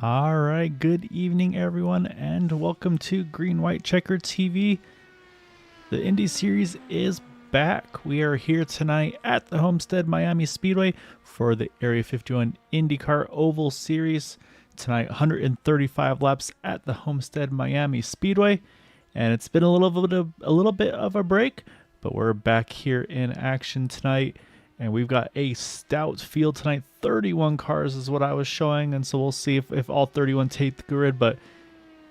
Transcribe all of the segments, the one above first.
All right, good evening, everyone, and welcome to Green White Checker TV. The Indy Series is back. We are here tonight at the Homestead Miami Speedway for the Area 51 IndyCar Oval Series. Tonight, 135 laps at the Homestead Miami Speedway, and it's been a little bit of a break, but we're back here in action tonight. And we've got a stout field tonight. 31 cars is what I was showing. And so we'll see if all 31 take the grid. But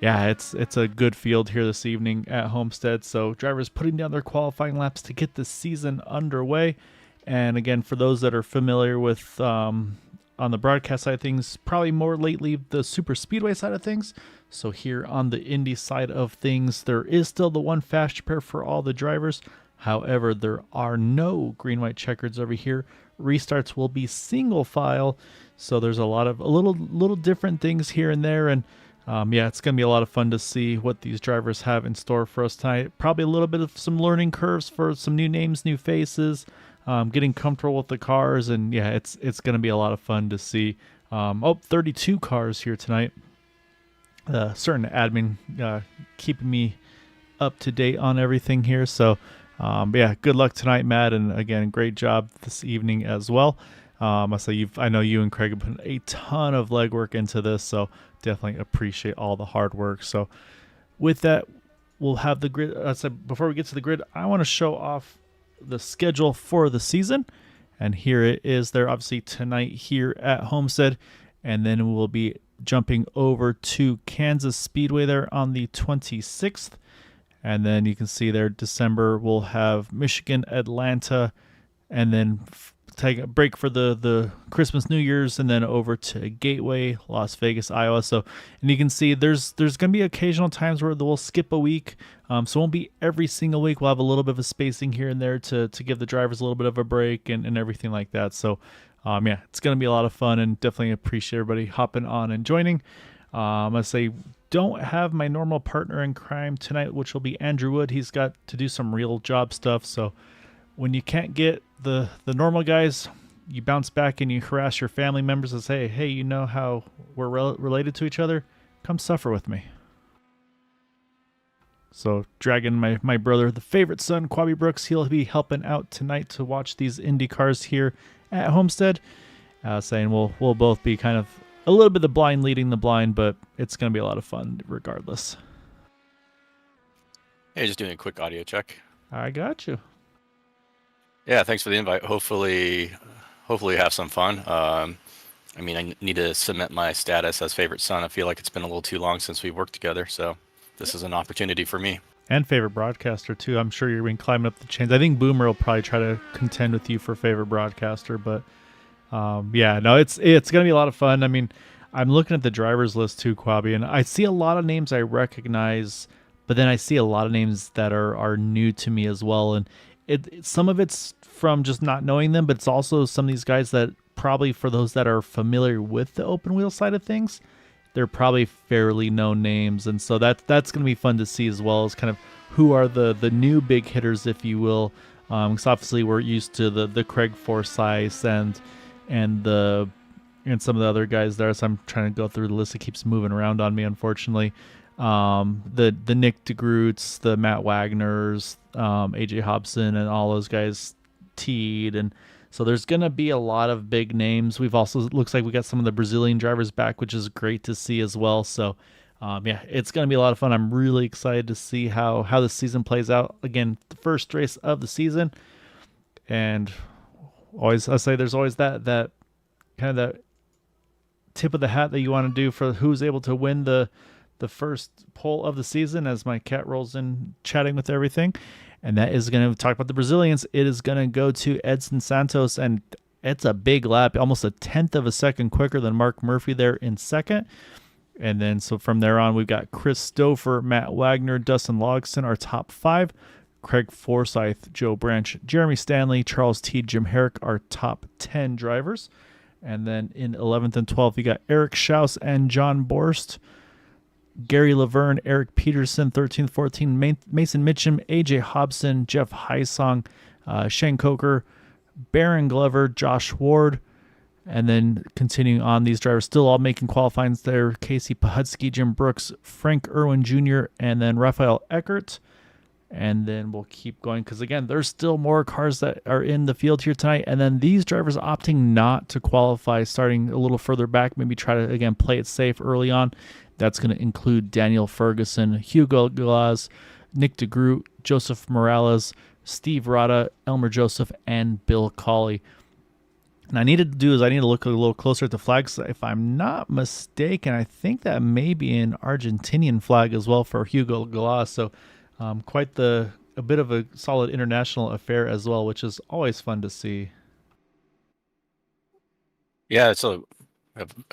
yeah, it's a good field here this evening at Homestead. So drivers putting down their qualifying laps to get the season underway. And again, for those that are familiar with on the broadcast side of things, probably more lately the super speedway side of things. So here on the Indy side of things, there is still the one fast repair for all the drivers. However, there are no green-white checkers over here. Restarts will be single file, so there's a little different things here and there. And yeah, it's going to be a lot of fun to see what these drivers have in store for us tonight. Probably a little bit of some learning curves for some new names, new faces, getting comfortable with the cars, and yeah, it's going to be a lot of fun to see. 32 cars here tonight. Certain admin keeping me up to date on everything here, so. Yeah, good luck tonight, Matt, and again, great job this evening as well. I know you and Craig have put a ton of legwork into this, so definitely appreciate all the hard work. So with that, we'll have the grid. Before we get to the grid, I want to show off the schedule for the season, and here it is. There, obviously tonight here at Homestead, and then we'll be jumping over to Kansas Speedway there on the 26th. And then you can see there, December, we'll have Michigan, Atlanta, and then take a break for the Christmas, New Year's, and then over to Gateway, Las Vegas, Iowa. So, and you can see there's going to be occasional times where we'll skip a week. So it won't be every single week. We'll have a little bit of a spacing here and there to give the drivers a little bit of a break and everything like that. So, yeah, it's going to be a lot of fun, and definitely appreciate everybody hopping on and joining. I say don't have my normal partner in crime tonight, which will be Andrew Wood. He's got to do some real job stuff. So when you can't get the normal guys, you bounce back and you harass your family members and say, hey, you know how we're related to each other? Come suffer with me. So dragging my brother, the favorite son, Quabi Brooks, he'll be helping out tonight to watch these Indy cars here at Homestead. Saying we'll both be kind of a little bit the blind leading the blind, but it's going to be a lot of fun regardless. Hey, just doing a quick audio check. I got you. Yeah, thanks for the invite. Hopefully have some fun. I need to cement my status as favorite son. I feel like it's been a little too long since we've worked together, so this is an opportunity for me. And favorite broadcaster, too. I'm sure you're been climbing up the chains. I think Boomer will probably try to contend with you for favorite broadcaster, but yeah, no, it's going to be a lot of fun. I mean, I'm looking at the drivers list too, Quabi, and I see a lot of names I recognize, but then I see a lot of names that are new to me as well. And some of it's from just not knowing them, but it's also some of these guys that probably, for those that are familiar with the open wheel side of things, they're probably fairly known names. And so that's going to be fun to see, as well as kind of who are the new big hitters, if you will. Because obviously we're used to the Craig Forsyth and some of the other guys there. So I'm trying to go through the list. It keeps moving around on me, unfortunately. The Nick DeGroots, the Matt Wagners, AJ Hobson, and all those guys teed. And so there's going to be a lot of big names. We've also, looks like we got some of the Brazilian drivers back, which is great to see as well. So yeah, it's going to be a lot of fun. I'm really excited to see how the season plays out. Again, the first race of the season, and I say there's always that kind of that tip of the hat that you want to do for who's able to win the first pole of the season, as my cat rolls in chatting with everything. And that is going to talk about the Brazilians. It is going to go to Edson Santos, and it's a big lap, almost a tenth of a second quicker than Mark Murphy there in second. And then so from there on, we've got Chris Stouffer, Matt Wagner, Dustin Logston, our top five. Craig Forsyth, Joe Branch, Jeremy Stanley, Charles T, Jim Herrick, our top 10 drivers. And then in 11th and 12th, you got Eric Schaus and John Borst, Gary Laverne, Eric Peterson, 13th, 14th, Mason Mitchum, AJ Hobson, Jeff Heisong, Shane Coker, Baron Glover, Josh Ward, And then continuing on, these drivers still all making qualifyings there. Casey Pahudsky, Jim Brooks, Frank Irwin Jr., and then Raphael Eckert. And then we'll keep going because, again, there's still more cars that are in the field here tonight. And then these drivers opting not to qualify, starting a little further back, maybe try to, again, play it safe early on. That's going to include Daniel Ferguson, Hugo Glaz, Nick DeGroot, Joseph Morales, Steve Rada, Elmer Joseph, and Bill Cawley. And I need to look a little closer at the flags. If I'm not mistaken, I think that may be an Argentinian flag as well for Hugo Glaz. So quite a bit of a solid international affair as well, which is always fun to see. Yeah, it's a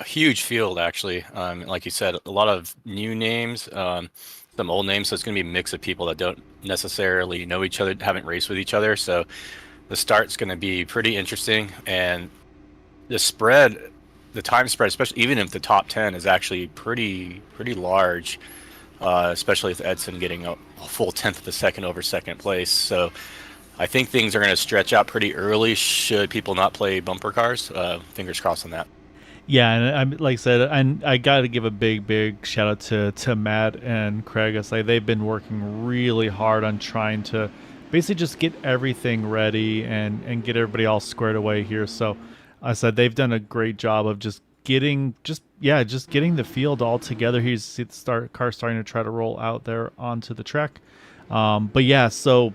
huge field actually. Like you said, a lot of new names, some old names. So it's going to be a mix of people that don't necessarily know each other, haven't raced with each other. So the start's going to be pretty interesting, and the spread, the time spread, especially even if the top 10 is actually pretty large, especially with Edson getting a full tenth of a second over second place. So I think things are going to stretch out pretty early should people not play bumper cars. Fingers crossed on that. Yeah, and like I said, I got to give a big shout out to Matt and Craig. I say they've been working really hard on trying to basically just get everything ready and get everybody all squared away here. So I said they've done a great job of just getting the field all together. He's the car starting to try to roll out there onto the track. But yeah, so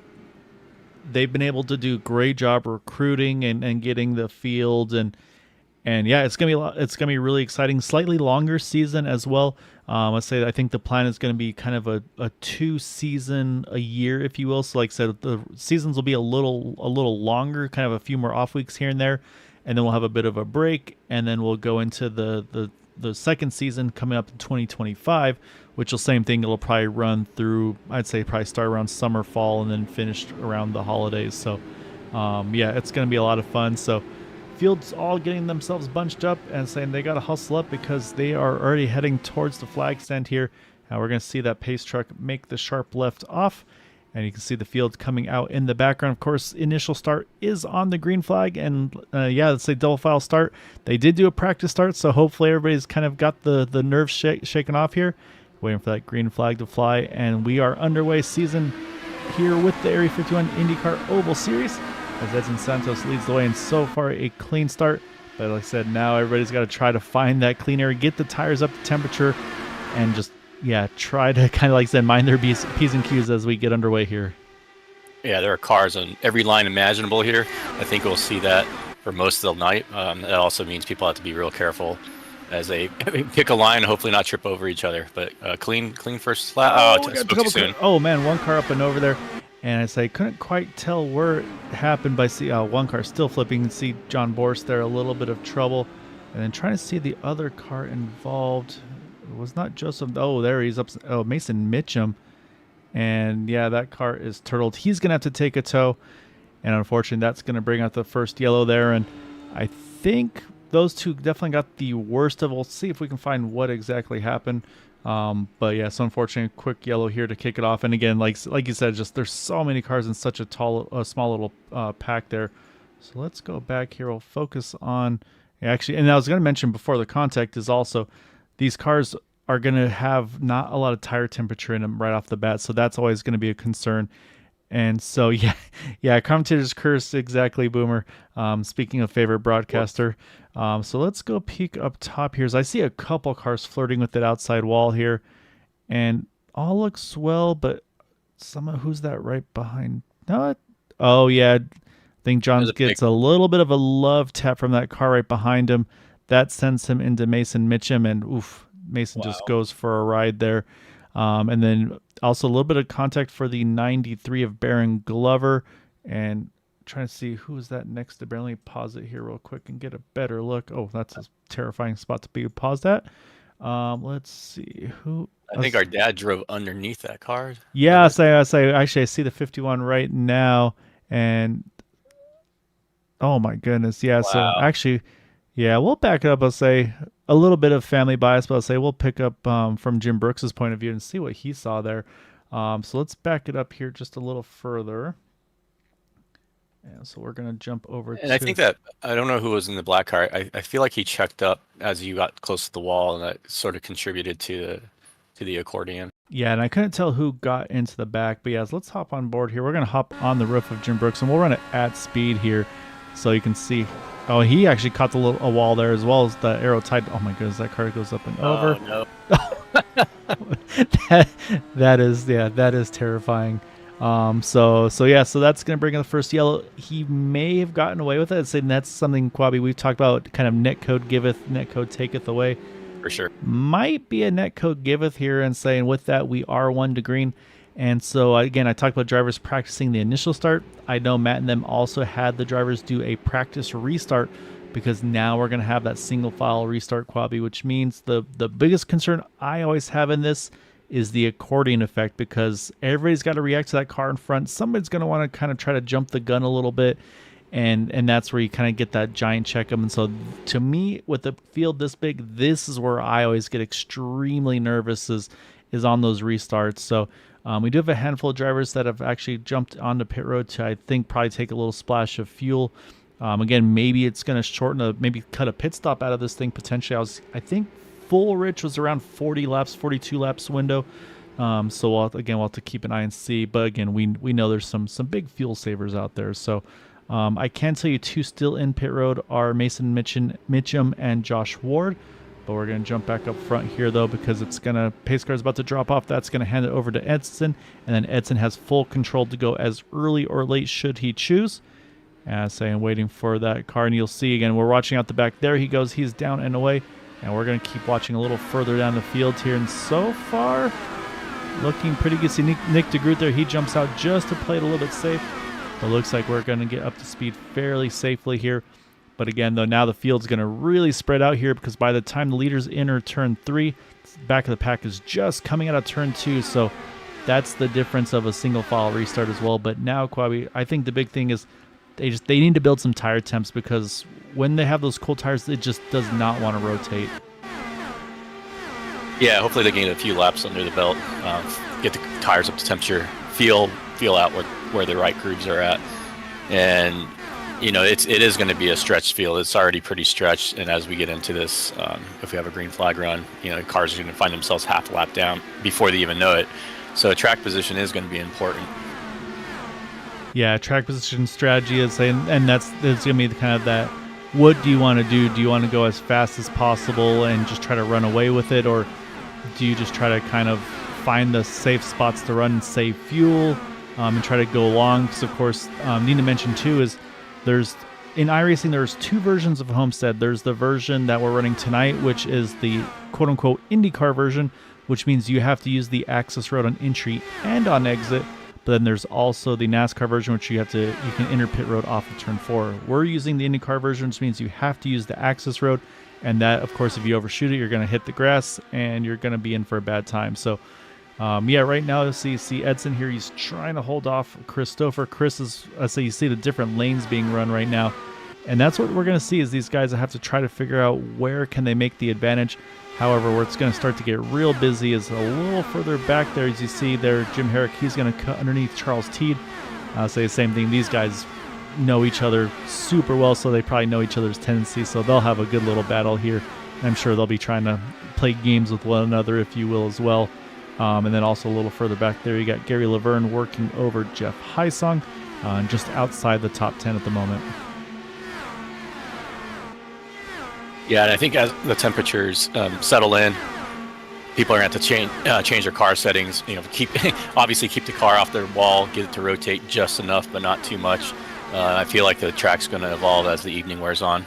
they've been able to do a great job recruiting and getting the field and yeah, it's gonna be really exciting. Slightly longer season as well. I think the plan is going to be kind of a 2-season a year, if you will. So like I said, the seasons will be a little longer, kind of a few more off weeks here and there, and then we'll have a bit of a break, and then we'll go into the second season coming up in 2025, which will same thing. It'll probably run through, I'd say probably start around summer, fall, and then finish around the holidays. So yeah, it's going to be a lot of fun. So field's all getting themselves bunched up and saying they got to hustle up because they are already heading towards the flag stand here. We're going to see that pace truck make the sharp left off, and you can see the field coming out in the background. Of course, initial start is on the green flag, and yeah, let's say double file start. They did do a practice start, so hopefully everybody's kind of got the nerves shaken off here, waiting for that green flag to fly, and we are underway season here with the Area 51 IndyCar Oval Series, as Edson Santos leads the way, and so far a clean start. But like I said, now everybody's got to try to find that clean air, get the tires up to temperature, and just, yeah, try to kind of, like I said, mind their P's and Q's as we get underway here. Yeah, there are cars on every line imaginable here. I think we'll see that for most of the night. That also means people have to be real careful as they pick a line and hopefully not trip over each other. But clean first lap. Spoke too soon. Oh, man, one car up and over there. And I say couldn't quite tell where it happened by see one car still flipping. You can see John Borst there, a little bit of trouble. And then trying to see the other car involved. It was not Joseph. Oh, there he's up. Oh, Mason Mitchum. And yeah, that car is turtled. He's going to have to take a tow. And unfortunately, that's going to bring out the first yellow there. And I think those two definitely got the worst of it. We'll see if we can find what exactly happened. But yeah, so unfortunately, quick yellow here to kick it off. And again, like you said, just there's so many cars in such a small little pack there. So let's go back here. We'll focus on actually, and I was going to mention before the contact is also these cars are going to have not a lot of tire temperature in them right off the bat. So that's always going to be a concern. And so, yeah, commentators curse, exactly, Boomer. Speaking of favorite broadcaster. So let's go peek up top here. As I see a couple cars flirting with that outside wall here. And all looks well, but who's that right behind? No, oh, yeah, I think John gets a little bit of a love tap from that car right behind him. That sends him into Mason Mitchum, and oof, Mason just goes for a ride there. And then also a little bit of contact for the 93 of Baron Glover, and trying to see who's that next to Baron. Let me pause it here real quick and get a better look. Oh, that's a terrifying spot to be paused at. Let's see who. I think our dad drove underneath that car. Yeah, I say actually I see the 51 right now, and oh my goodness, yeah. Wow. So actually, yeah, we'll back it up. I'll say a little bit of family bias, but I'll say we'll pick up from Jim Brooks's point of view and see what he saw there. So let's back it up here just a little further. Yeah, so we're gonna jump over And I think to. that I don't know who was in the black car. I feel like he checked up as you got close to the wall, and that sort of contributed to the accordion. Yeah, and I couldn't tell who got into the back, but yes, let's hop on board here. We're gonna hop on the roof of Jim Brooks, and we'll run it at speed here, so you can see. Oh, he actually caught a wall there as well as the arrow tied. Oh my goodness, that car goes up and Oh over. no. that, that is terrifying. So yeah, so that's gonna bring in the first yellow. He may have gotten away with it. Saying that's something Quabi we've talked about. Kind of netcode giveth, netcode taketh away. For sure. Might be a netcode giveth here, and saying with that we are 1 to green. And so again, I talked about drivers practicing the initial start. I know Matt and them also had the drivers do a practice restart, because now we're going to have that single file restart, Quabi, which means the biggest concern I always have in this is the accordion effect, because everybody's got to react to that car in front. Somebody's going to want to kind of try to jump the gun a little bit, and that's where you kind of get that giant checkup. And so to me, with the field this big, this is where I always get extremely nervous is on those restarts. So we do have a handful of drivers that have actually jumped onto pit road to, I think, probably take a little splash of fuel. Again, maybe it's going to shorten maybe cut a pit stop out of this thing potentially. I think full Rich was around 40 laps, 42 laps window. So we'll have to keep an eye and see. But again, we know there's some big fuel savers out there. So I can tell you 2 still in pit road are Mason Mitchum and Josh Ward. But we're going to jump back up front here, though, because pace car's about to drop off. That's going to hand it over to Edson. And then Edson has full control to go as early or late should he choose. Waiting for that car. And you'll see, again, we're watching out the back. There he goes. He's down and away. And we're going to keep watching a little further down the field here. And so far, looking pretty good. See Nick DeGroot there. He jumps out just to play it a little bit safe. But looks like we're going to get up to speed fairly safely here. But again, though, now the field's going to really spread out here, because by the time the leaders enter turn 3, back of the pack is just coming out of turn 2. So that's the difference of a single file restart as well. But now, Quabi, I think the big thing is they need to build some tire temps, because when they have those cold tires, it just does not want to rotate. Yeah, hopefully they gain a few laps under the belt, get the tires up to temperature, feel out where the right grooves are at, and it is going to be a stretched field. It's already pretty stretched, and as we get into this, if we have a green flag run, cars are going to find themselves half a lap down before they even know it. So track position is going to be important. Yeah, track position strategy is, and that's going to be kind of that. What do you want to do? Do you want to go as fast as possible and just try to run away with it, or do you just try to kind of find the safe spots to run and save fuel, and try to go long? Because of course, need to mention too is in iRacing there's 2 versions of Homestead. There's the version that we're running tonight, which is the quote-unquote IndyCar version, which means you have to use the access road on entry and on exit. But then there's also the NASCAR version, which you can enter pit road off of turn 4. We're using the IndyCar version, which means you have to use the access road, and that, of course, if you overshoot it, you're going to hit the grass and you're going to be in for a bad time. So right now you see Edson here. He's trying to hold off Christopher. Chris is, you see the different lanes being run right now. And that's what we're going to see is these guys have to try to figure out where can they make the advantage. However, where it's going to start to get real busy is a little further back there. As you see there, Jim Herrick, he's going to cut underneath Charles Teed. I'll say the same thing. These guys know each other super well, so they probably know each other's tendencies. So they'll have a good little battle here. I'm sure they'll be trying to play games with one another, if you will, as well. And then also a little further back there, you got Gary Laverne working over Jeff Hysong, just outside the top 10 at the moment. Yeah, and I think as the temperatures settle in, people are going to have to change their car settings. Keep the car off their wall, get it to rotate just enough, but not too much. I feel like the track's going to evolve as the evening wears on.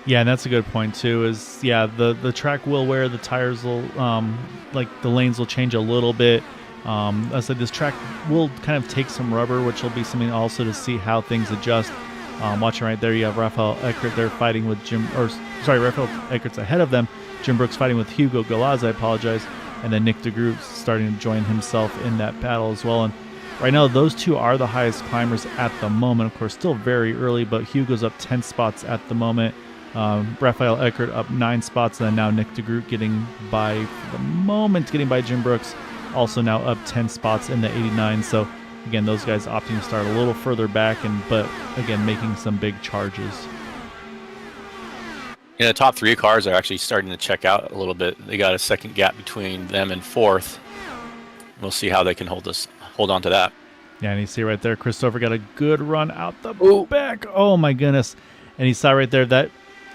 Yeah, and that's a good point too. The track will wear, the tires will the lanes will change a little bit. I said this track will kind of take some rubber, which will be something also to see how things adjust. Watching right there, you have Rafael Eckert there fighting with Rafael Eckert's ahead of them. Jim Brooks fighting with Hugo Galaz, I apologize. And then Nick DeGroot starting to join himself in that battle as well. And right now, those two are the highest climbers at the moment. Of course, still very early, but Hugo's up 10 spots at the moment. Rafael Eckert up 9 spots, and then now Nick DeGroot getting by Jim Brooks, also now up 10 spots in the 89. So again, those guys opting to start a little further back, but again, making some big charges. Yeah, the top 3 cars are actually starting to check out a little bit. They got a second gap between them and 4th. We'll see how they can hold on to that. Yeah, and you see right there, Christopher got a good run out the back. Oh my goodness. And you saw right there that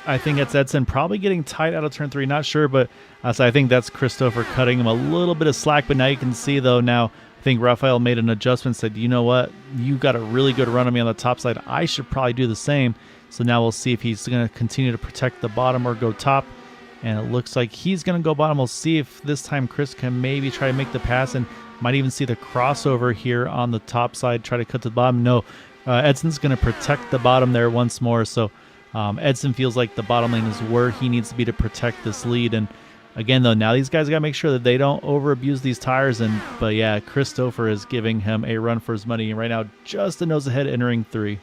I think it's Edson probably getting tight out of turn 3, not sure, but so I think that's Christopher cutting him a little bit of slack. But now you can see, though, now I think Rafael made an adjustment, said, you know what, you got a really good run on me on the top side. I should probably do the same. So now we'll see if he's going to continue to protect the bottom or go top. And it looks like he's going to go bottom. We'll see if this time Chris can maybe try to make the pass and might even see the crossover here on the top side, try to cut to the bottom. No, Edson's going to protect the bottom there once more. So Edson feels like the bottom lane is where he needs to be to protect this lead. And again, though, now these guys got to make sure that they don't over-abuse these tires. But yeah, Christopher is giving him a run for his money. And right now, just a nose ahead entering 3.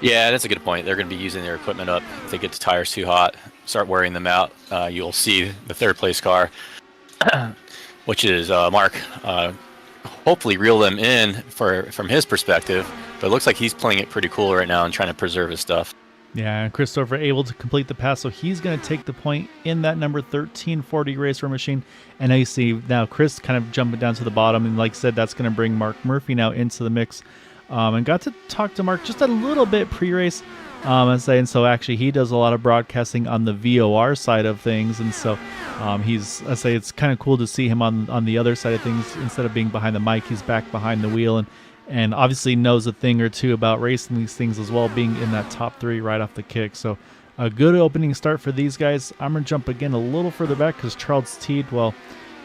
Yeah, that's a good point. They're going to be using their equipment up. If they get the tires too hot, start wearing them out, you'll see the 3rd place car, which is Mark, hopefully reel them in from his perspective. But it looks like he's playing it pretty cool right now and trying to preserve his stuff. Yeah, and Christopher able to complete the pass, so he's going to take the point in that number 1340 racer machine. And now you see now Chris kind of jumping down to the bottom, and like I said, that's going to bring Mark Murphy now into the mix. And got to talk to Mark just a little bit pre-race, and so actually he does a lot of broadcasting on the VOR side of things, and so it's kind of cool to see him on the other side of things. Instead of being behind the mic, he's back behind the wheel, and obviously knows a thing or two about racing these things as well, being in that top 3 right off the kick. So a good opening start for these guys. I'm going to jump again a little further back because Charles Teed, well,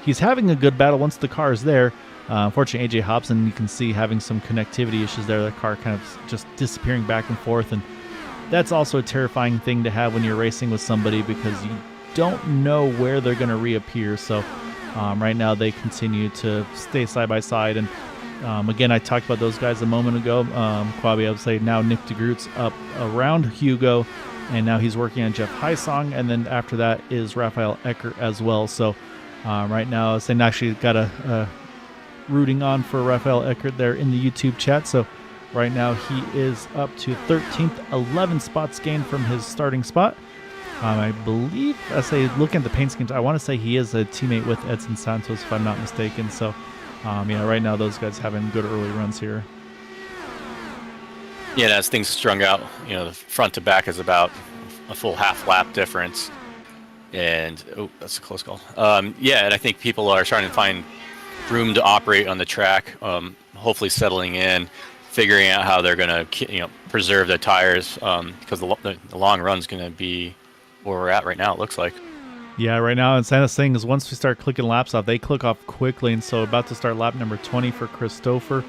he's having a good battle once the car is there. Unfortunately, AJ Hobson, you can see having some connectivity issues there. The car kind of just disappearing back and forth, and that's also a terrifying thing to have when you're racing with somebody because you don't know where they're going to reappear. So right now they continue to stay side by side, and again, I talked about those guys a moment ago. Quabi, I would say now Nick DeGroot's up around Hugo, and now he's working on Jeff Hysong, and then after that is Rafael Eckert as well. So right now, I saying actually got a rooting on for Rafael Eckert there in the YouTube chat. So right now he is up to 13th, 11 spots gained from his starting spot. I believe, looking at the paint schemes, I want to say he is a teammate with Edson Santos, if I'm not mistaken. So right now those guys having good early runs here. Yeah, as things strung out, the front to back is about a full half lap difference. And, that's a close call. And I think people are trying to find room to operate on the track, hopefully settling in, figuring out how they're going to preserve the tires, because the long run's going to be where we're at right now, it looks like. Yeah, right now, and Santa's thing is once we start clicking laps off, they click off quickly, and so about to start lap number 20 for Christopher.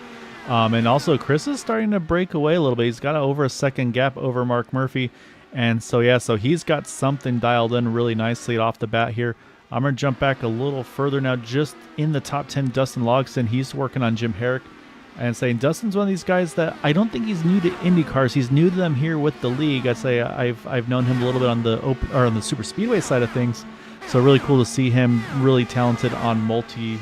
And also Chris is starting to break away a little bit. He's got over a second gap over Mark Murphy, and so he's got something dialed in really nicely off the bat here. I'm going to jump back a little further now. Just in the top 10, Dustin Logston. He's working on Jim Herrick. And saying Dustin's one of these guys that I don't think he's new to Indy cars. He's new to them here with the league. I'd say I've known him a little bit on the super speedway side of things. So really cool to see him really talented on multi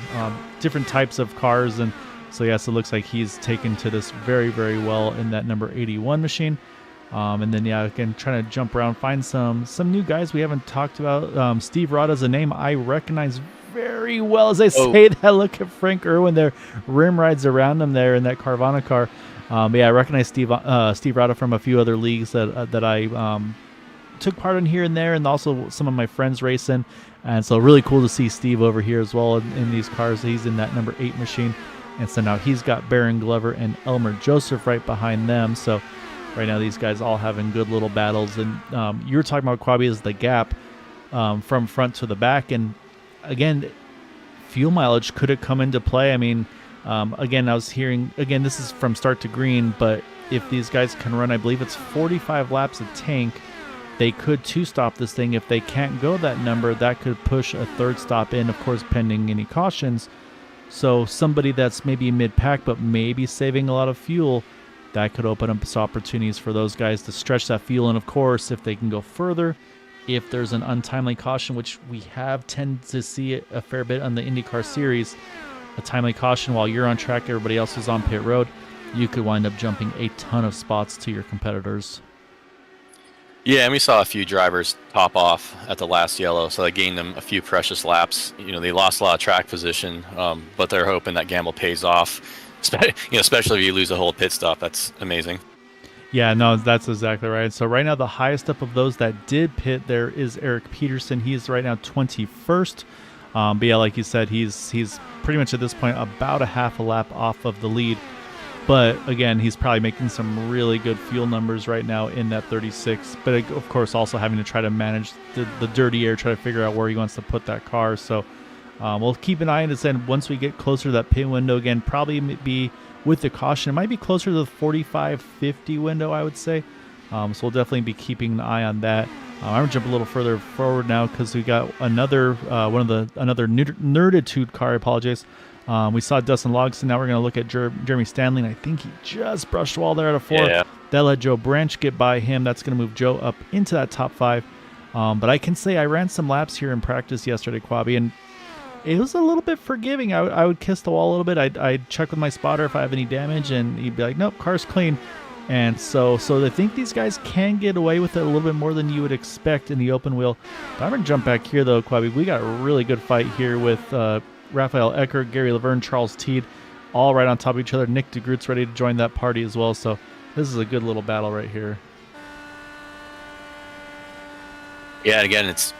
different types of cars. And so it looks like he's taken to this very, very well in that number 81 machine. And then, again, trying to jump around, find some new guys we haven't talked about. Steve Rada's a name I recognize very well as I say that. Look at Frank Irwin there. Rim rides around him there in that Carvana car. I recognize Steve Rada from a few other leagues that I took part in here and there, and also some of my friends racing. And so really cool to see Steve over here as well in these cars. He's in that number 8 machine. And so now he's got Baron Glover and Elmer Joseph right behind them. So right now, these guys all having good little battles. And you were talking about Quabi as the gap from front to the back. And again, fuel mileage, could it come into play? I mean, again, I was hearing, again, this is from start to green, but if these guys can run, I believe it's 45 laps a tank, they could two-stop this thing. If they can't go that number, that could push a third stop in, of course, pending any cautions. So somebody that's maybe mid-pack but maybe saving a lot of fuel, that could open up some opportunities for those guys to stretch that fuel. And of course, if they can go further, if there's an untimely caution, which we have tended to see a fair bit on the IndyCar series, a timely caution while you're on track, everybody else is on pit road, you could wind up jumping a ton of spots to your competitors. Yeah, and we saw a few drivers top off at the last yellow, so that gained them a few precious laps. They lost a lot of track position, but they're hoping that gamble pays off. Especially if you lose a whole pit stop. That's amazing. Yeah, no, that's exactly right. So right now, the highest up of those that did pit there is Eric Peterson. He is right now 21st. But yeah, like you said, he's pretty much at this point about a half a lap off of the lead. But again, he's probably making some really good fuel numbers right now in that 36. But of course, also having to try to manage the dirty air, try to figure out where he wants to put that car. So we'll keep an eye on this. And once we get closer to that pit window again, probably be with the caution. It might be closer to the 45-50 window, I would say. So we'll definitely be keeping an eye on that. I'm gonna jump a little further forward now because we got another Nerditude car. I apologize. We saw Dustin Logston. Now we're going to look at Jeremy Stanley, and I think he just brushed the wall there at a 4. Yeah. That let Joe Branch get by him. That's going to move Joe up into that top 5. But I can say I ran some laps here in practice yesterday, Quabi, and it was a little bit forgiving. I would kiss the wall a little bit. I'd check with my spotter if I have any damage, and he'd be like, nope, car's clean. And so I think these guys can get away with it a little bit more than you would expect in the open wheel. But I'm going to jump back here, though, Quabi. We got a really good fight here with Raphael Eckert, Gary Laverne, Charles Teed, all right on top of each other. Nick DeGroot's ready to join that party as well. So this is a good little battle right here. Yeah, and again, it's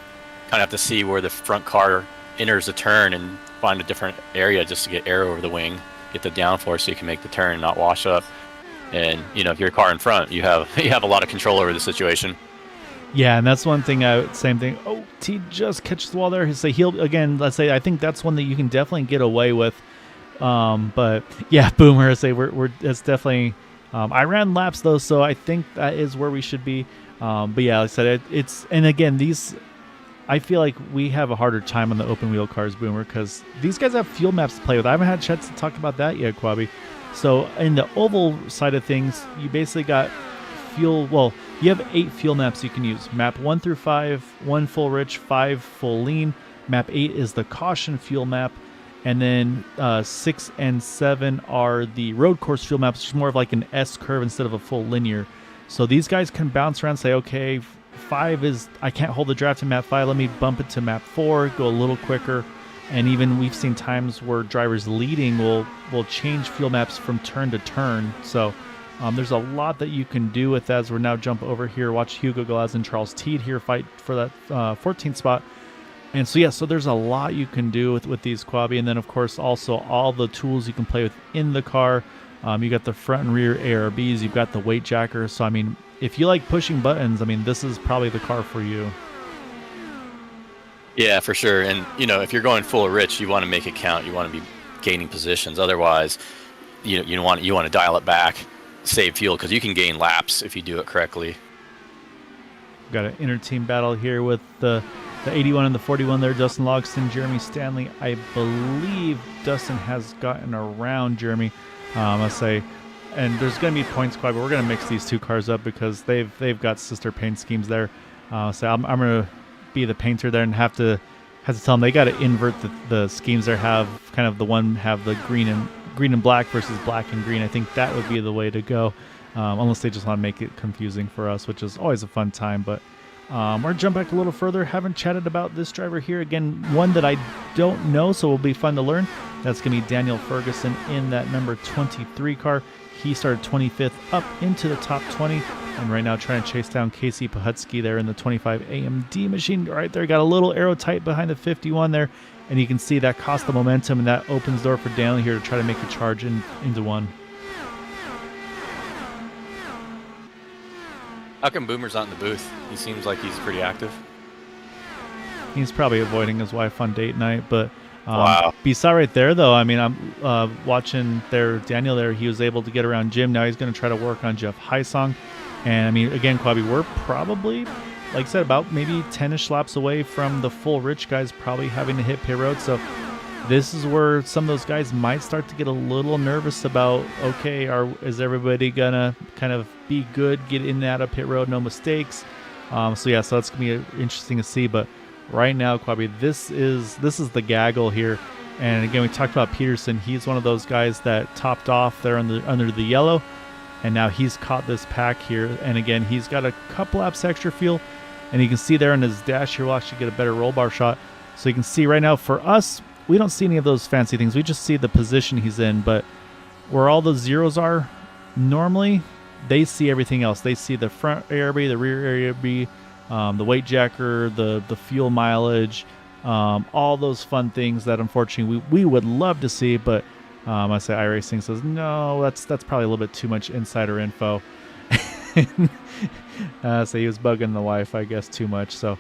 kind of have to see where the front car enters the turn and find a different area just to get air over the wing, get the downforce so you can make the turn and not wash up. And if you're a car in front, you have a lot of control over the situation. Yeah, and that's one thing. Same thing. Oh, T just catches the wall there. Let's say I think that's one that you can definitely get away with. But yeah, Boomer. It's definitely. I ran laps though, so I think that is where we should be. But yeah, like I said, and again these. I feel like we have a harder time on the open wheel cars, Boomer, because these guys have fuel maps to play with. I haven't had a chance to talk about that yet, Quabi. So in the oval side of things, you basically got fuel. Well, you have 8 fuel maps you can use. Map 1 through 5, 1 full rich, 5 full lean. Map 8 is the caution fuel map. And then 6 and 7 are the road course fuel maps, which is more of like an S curve instead of a full linear. So these guys can bounce around and say, okay, 5 is, I can't hold the draft in map 5. Let me bump it to map 4, go a little quicker. And even we've seen times where drivers leading will change fuel maps from turn to turn. So there's a lot that you can do with that. As we're now jump over here, watch Hugo Galaz and Charles Teed here fight for that 14th spot. And so, yeah, so there's a lot you can do with these, Quabi. And then, of course, also all the tools you can play with in the car. You got the front and rear ARBs. You've got the weight jacker. So, I mean, if you like pushing buttons, I mean, this is probably the car for you. Yeah, for sure. And, if you're going full rich, you want to make it count. You want to be gaining positions. Otherwise, you want to dial it back, save fuel, because you can gain laps if you do it correctly. We've got an inter-team battle here with the 81 and the 41 there. Dustin Logston, Jeremy Stanley. I believe Dustin has gotten around Jeremy, I'll say. And there's going to be points, Quad, but we're going to mix these two cars up because they've got sister paint schemes there. So I'm going to be the painter there and have to tell them they got to invert the schemes there. Have kind of the one have the green and black versus black and green. I think that would be the way to go, unless they just want to make it confusing for us, which is always a fun time. But we're going to jump back a little further. Haven't chatted about this driver here. Again, one that I don't know, so it'll be fun to learn. That's going to be Daniel Ferguson in that number 23 car. He started 25th up into the top 20, and right now trying to chase down Casey Pahutsky there in the 25 AMD machine. Right there, got a little arrow tight behind the 51 there, and you can see that cost the momentum, and that opens the door for Daniel here to try to make a charge into one. How come Boomer's not in the booth? He seems like he's pretty active. He's probably avoiding his wife on date night, but wow. Beside right there, though, I mean, I'm watching there, Daniel there. He was able to get around Jim. Now he's going to try to work on Jeff Heisong. And, I mean, again, Quabi, we're probably, like I said, about maybe 10-ish laps away from the full rich guys probably having to hit pit road. So this is where some of those guys might start to get a little nervous about, okay, is everybody going to kind of be good, get in and out of pit road, no mistakes? So that's going to be interesting to see. But right now, Quabi, this is the gaggle here. And again, we talked about Peterson. He's one of those guys that topped off there under the yellow, and now he's caught this pack here. And again, he's got a couple laps extra fuel, and you can see there in his dash here, we'll actually get a better roll bar shot. So you can see right now for us, we don't see any of those fancy things. We just see the position he's in, but where all those zeros are, normally they see everything else. They see the front ARB, the rear ARB, the weight jacker, the fuel mileage, all those fun things that unfortunately we would love to see, but I say iRacing says no, that's probably a little bit too much insider info. So he was bugging the wife, I guess, too much. So,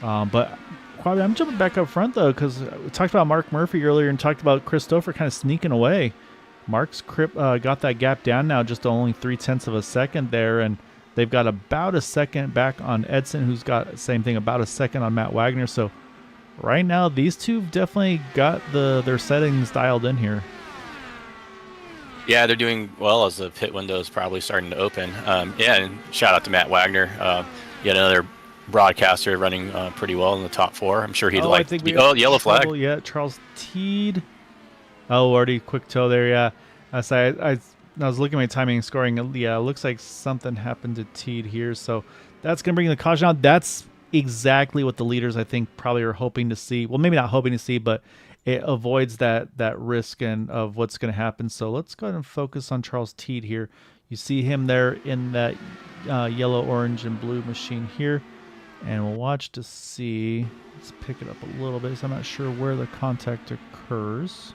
but Quavi, I'm jumping back up front though, because we talked about Mark Murphy earlier and talked about Christopher kind of sneaking away. Mark's got that gap down now, just only 0.3 of a second there, and they've got about a second back on Edson, who's got the same thing, about a second on Matt Wagner. So right now, these two have definitely got their settings dialed in here. Yeah, they're doing well as the pit window is probably starting to open. Yeah, and shout out to Matt Wagner, yet another broadcaster running pretty well in the top 4. I'm sure he'd like to be. Oh, yellow flag. Yeah, Charles Teed. Oh, already quick toe there. Yeah, I was looking at my timing and scoring. Yeah, it looks like something happened to Teed here, so that's gonna bring the caution out. That's exactly what the leaders, I think, probably are hoping to see. Well, maybe not hoping to see, but it avoids that risk and of what's going to happen. So let's go ahead and focus on Charles Teed here. You see him there in that yellow, orange, and blue machine here, and we'll watch to see. Let's pick it up a little bit, so I'm not sure where the contact occurs.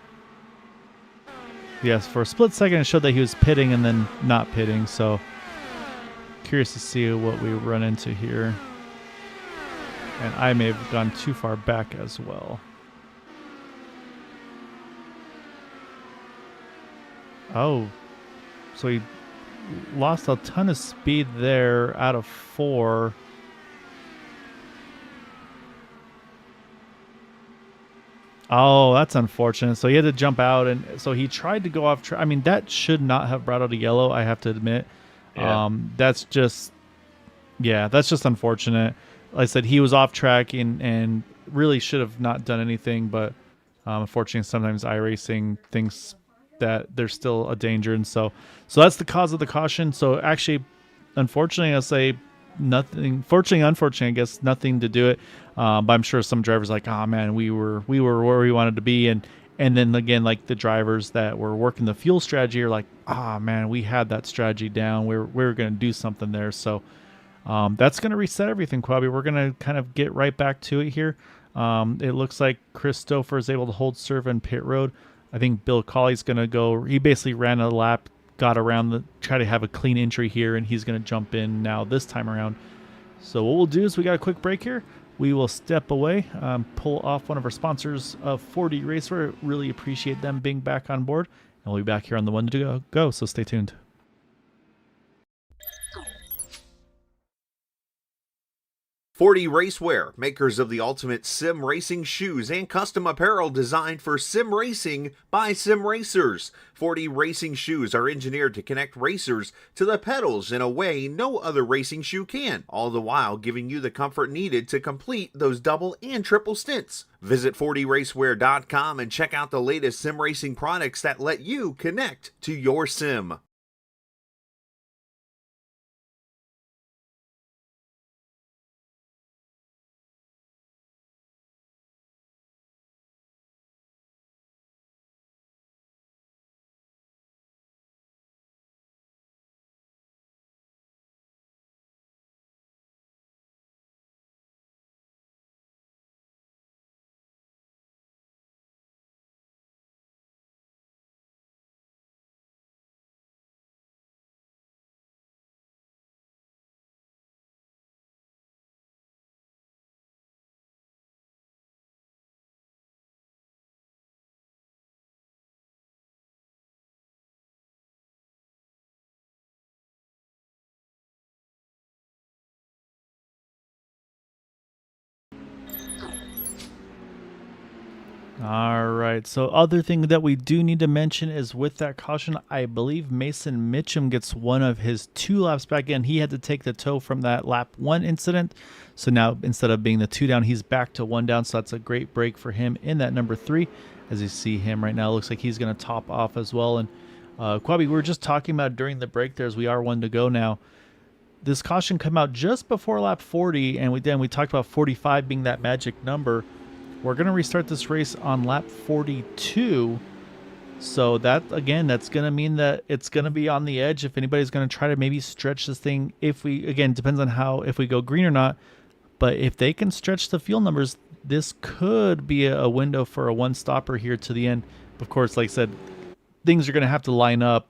Yes, for a split second it showed that he was pitting and then not pitting, so curious to see what we run into here. And I may have gone too far back as well. Oh, so he lost a ton of speed there out of 4. Oh, that's unfortunate. So he had to jump out, and so he tried to go off track. I mean, that should not have brought out a yellow, I have to admit. Yeah. That's just unfortunate. Like I said, he was off track and really should have not done anything, but unfortunately, sometimes iRacing thinks that there's still a danger, and so that's the cause of the caution. So actually, unfortunately, I'll say nothing. Fortunately, unfortunately, I guess nothing to do it. But I'm sure some drivers like, oh man, we were where we wanted to be, and then again, like the drivers that were working the fuel strategy are like, ah man, we had that strategy down. We're going to do something there. So that's going to reset everything, Quabi. We're going to kind of get right back to it here. It looks like Christopher is able to hold serve in pit road. I think Bill Colley's going to go. He basically ran a lap, got around try to have a clean entry here, and he's going to jump in now this time around. So what we'll do is we got a quick break here. We will step away, pull off one of our sponsors of 4D Racewear. Really appreciate them being back on board, and we'll be back here on the one to go. So stay tuned. 4D Racewear, makers of the ultimate sim racing shoes and custom apparel designed for sim racing by sim racers. 4D racing shoes are engineered to connect racers to the pedals in a way no other racing shoe can, all the while giving you the comfort needed to complete those double and triple stints. Visit 4dracewear.com and check out the latest sim racing products that let you connect to your sim. All right. So other thing that we do need to mention is with that caution, I believe Mason Mitchum gets one of his 2 laps back in. He had to take the tow from that lap 1 incident. So now instead of being the 2 down, he's back to 1 down. So that's a great break for him in that number 3. As you see him right now, it looks like he's going to top off as well. And Quabi, we were just talking about during the break there as we are 1 to go now. This caution came out just before lap 40, and we talked about 45 being that magic number. We're going to restart this race on lap 42. So that, again, that's going to mean that it's going to be on the edge if anybody's going to try to maybe stretch this thing. If we, again, depends on if we go green or not. But if they can stretch the fuel numbers, this could be a window for a 1-stopper here to the end. Of course, like I said, things are going to have to line up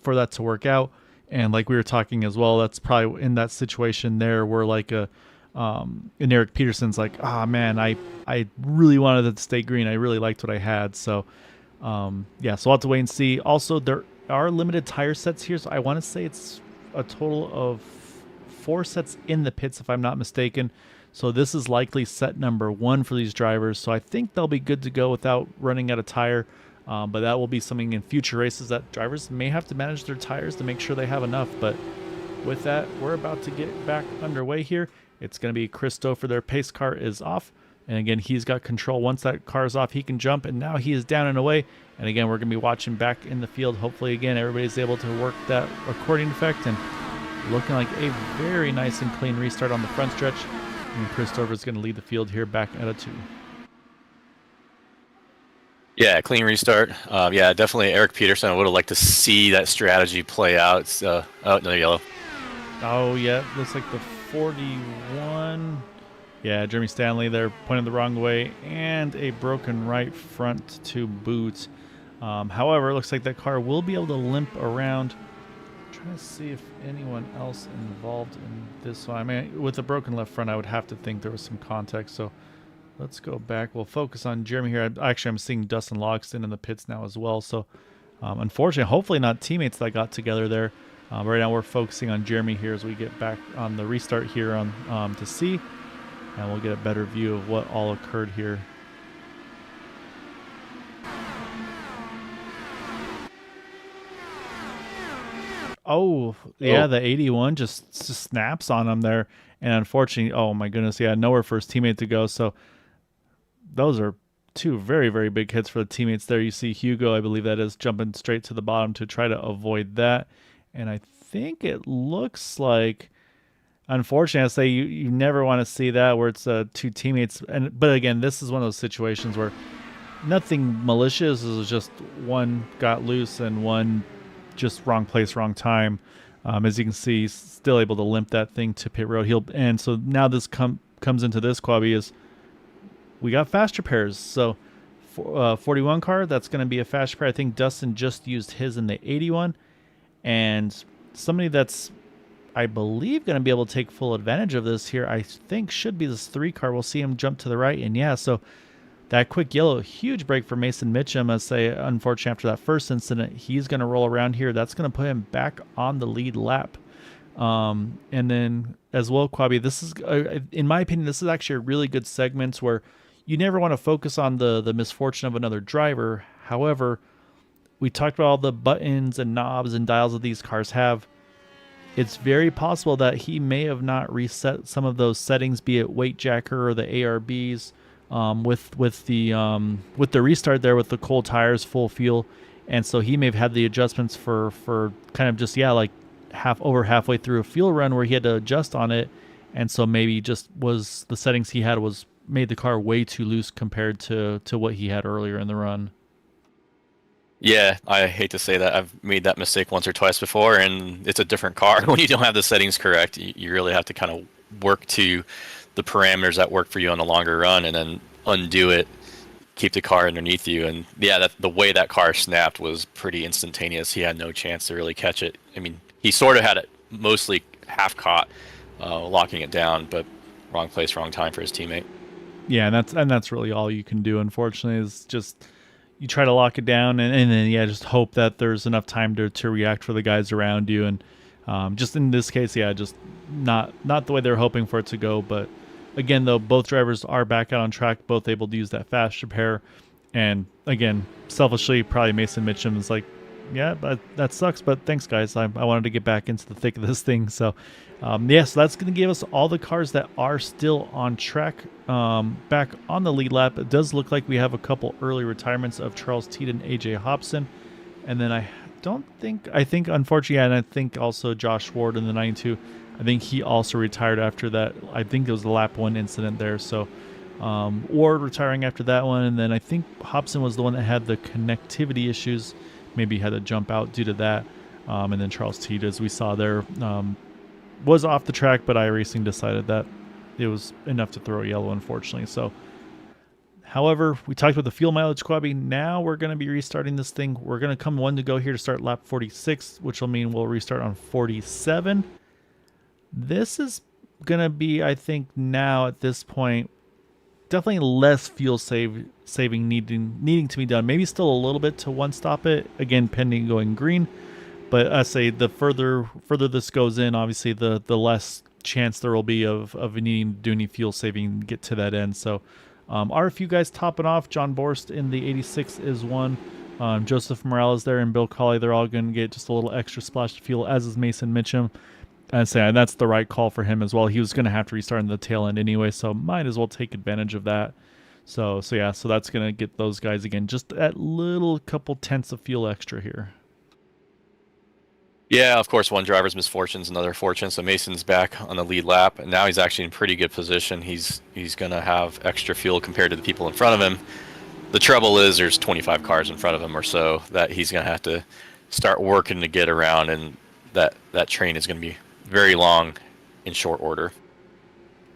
for that to work out. And like we were talking as well, that's probably in that situation there where like and Eric Peterson's like, man, I really wanted it to stay green. I really liked what I had. So yeah, so we'll have to wait and see. Also, there are limited tire sets here. So I want to say it's a total of 4 sets in the pits, if I'm not mistaken. So this is likely set number 1 for these drivers. So I think they'll be good to go without running out of tire. But that will be something in future races that drivers may have to manage their tires to make sure they have enough. But with that, we're about to get back underway here. It's going to be Christopher. Their pace car is off. And again, he's got control. Once that car is off, he can jump. And now he is down and away. And again, we're going to be watching back in the field. Hopefully, again, everybody's able to work that according effect. And looking like a very nice and clean restart on the front stretch. And Christopher is going to lead the field here back at a 2. Yeah, clean restart. Yeah, definitely Eric Peterson. I would have liked to see that strategy play out. It's, oh, another yellow. Oh, yeah. Looks like the 41. Yeah, Jeremy Stanley there pointed the wrong way. And a broken right front to boot. However, it looks like that car will be able to limp around. I'm trying to see if anyone else involved in this one. I mean, with the broken left front, I would have to think there was some context. So let's go back. We'll focus on Jeremy here. Actually, I'm seeing Dustin Logston in the pits now as well. So, unfortunately, hopefully not teammates that got together there. Right now, we're focusing on Jeremy here as we get back on the restart here on to see, and we'll get a better view of what all occurred here. Oh, yeah, the 81 just snaps on him there. And unfortunately, oh my goodness, yeah, nowhere for his teammate to go. So those are 2 very, very big hits for the teammates there. You see Hugo, I believe that is, jumping straight to the bottom to try to avoid that. And I think it looks like, unfortunately, I say you never want to see that where it's 2 teammates. But again, this is one of those situations where nothing malicious. It was just one got loose and one just wrong place, wrong time. As you can see, he's still able to limp that thing to pit road. And so now this comes into this, Quabi, is we got fast repairs. So 41 car, that's going to be a fast repair. I think Dustin just used his in the 81. And somebody that's, I believe, going to be able to take full advantage of this here, I think should be this 3 car. We'll see him jump to the right. And yeah, so that quick yellow, huge break for Mason Mitchum. I say, unfortunately, after that first incident, he's going to roll around here. That's going to put him back on the lead lap. And then as well, Quabi, this is, in my opinion, this is actually a really good segment where you never want to focus on the misfortune of another driver. However, we talked about all the buttons and knobs and dials that these cars have. It's very possible that he may have not reset some of those settings, be it weight jacker or the ARBs. With the restart there with the cold tires, full fuel, and so he may have had the adjustments for kind of just like halfway through a fuel run where he had to adjust on it, and so maybe just was the settings he had was made the car way too loose compared to what he had earlier in the run. Yeah, I hate to say that. I've made that mistake once or twice before, and it's a different car. When you don't have the settings correct, you really have to kind of work to the parameters that work for you on the longer run and then undo it, keep the car underneath you. And yeah, the way that car snapped was pretty instantaneous. He had no chance to really catch it. I mean, he sort of had it mostly half caught, locking it down, but wrong place, wrong time for his teammate. Yeah, and that's really all you can do, unfortunately, is just you try to lock it down and then yeah, just hope that there's enough time to react for the guys around you. And just in this case, yeah, just not the way they're hoping for it to go. But again, though, both drivers are back out on track, both able to use that fast repair. And again, selfishly, probably Mason Mitchum is like, yeah, that sucks, but thanks, guys. I wanted to get back into the thick of this thing. So, yeah, so that's going to give us all the cars that are still on track back on the lead lap. It does look like we have a couple early retirements of Charles Teed and AJ Hobson. And then I think, unfortunately, and I think also Josh Ward in the 92, I think he also retired after that. I think it was the lap 1 incident there. So, Ward retiring after that one. And then I think Hobson was the one that had the connectivity issues. Maybe had to jump out due to that. And then Charles Teed, as we saw there, was off the track, but iRacing decided that it was enough to throw a yellow, unfortunately. So, however, we talked about the fuel mileage, Quabi. Now we're going to be restarting this thing. We're going to come one to go here to start lap 46, which will mean we'll restart on 47. This is going to be, I think, now at this point, definitely less fuel saving needing to be done. Maybe still a little bit to one stop it, again pending going green. But I say the further this goes in, obviously the less chance there will be of needing to do any fuel saving and get to that end. So are a few guys topping off. John Borst in the 86 is one. Joseph Morales there and Bill Colley, they're all going to get just a little extra splash of fuel, as is Mason Mitchum. I'd say that's the right call for him as well. He was going to have to restart in the tail end anyway, so might as well take advantage of that. So yeah, so that's going to get those guys again just that little couple tenths of fuel extra here. Yeah, of course, one driver's misfortune's another fortune. So Mason's back on the lead lap, and now he's actually in pretty good position. He's going to have extra fuel compared to the people in front of him. The trouble is there's 25 cars in front of him or so that he's going to have to start working to get around, and that train is going to be very long in short order.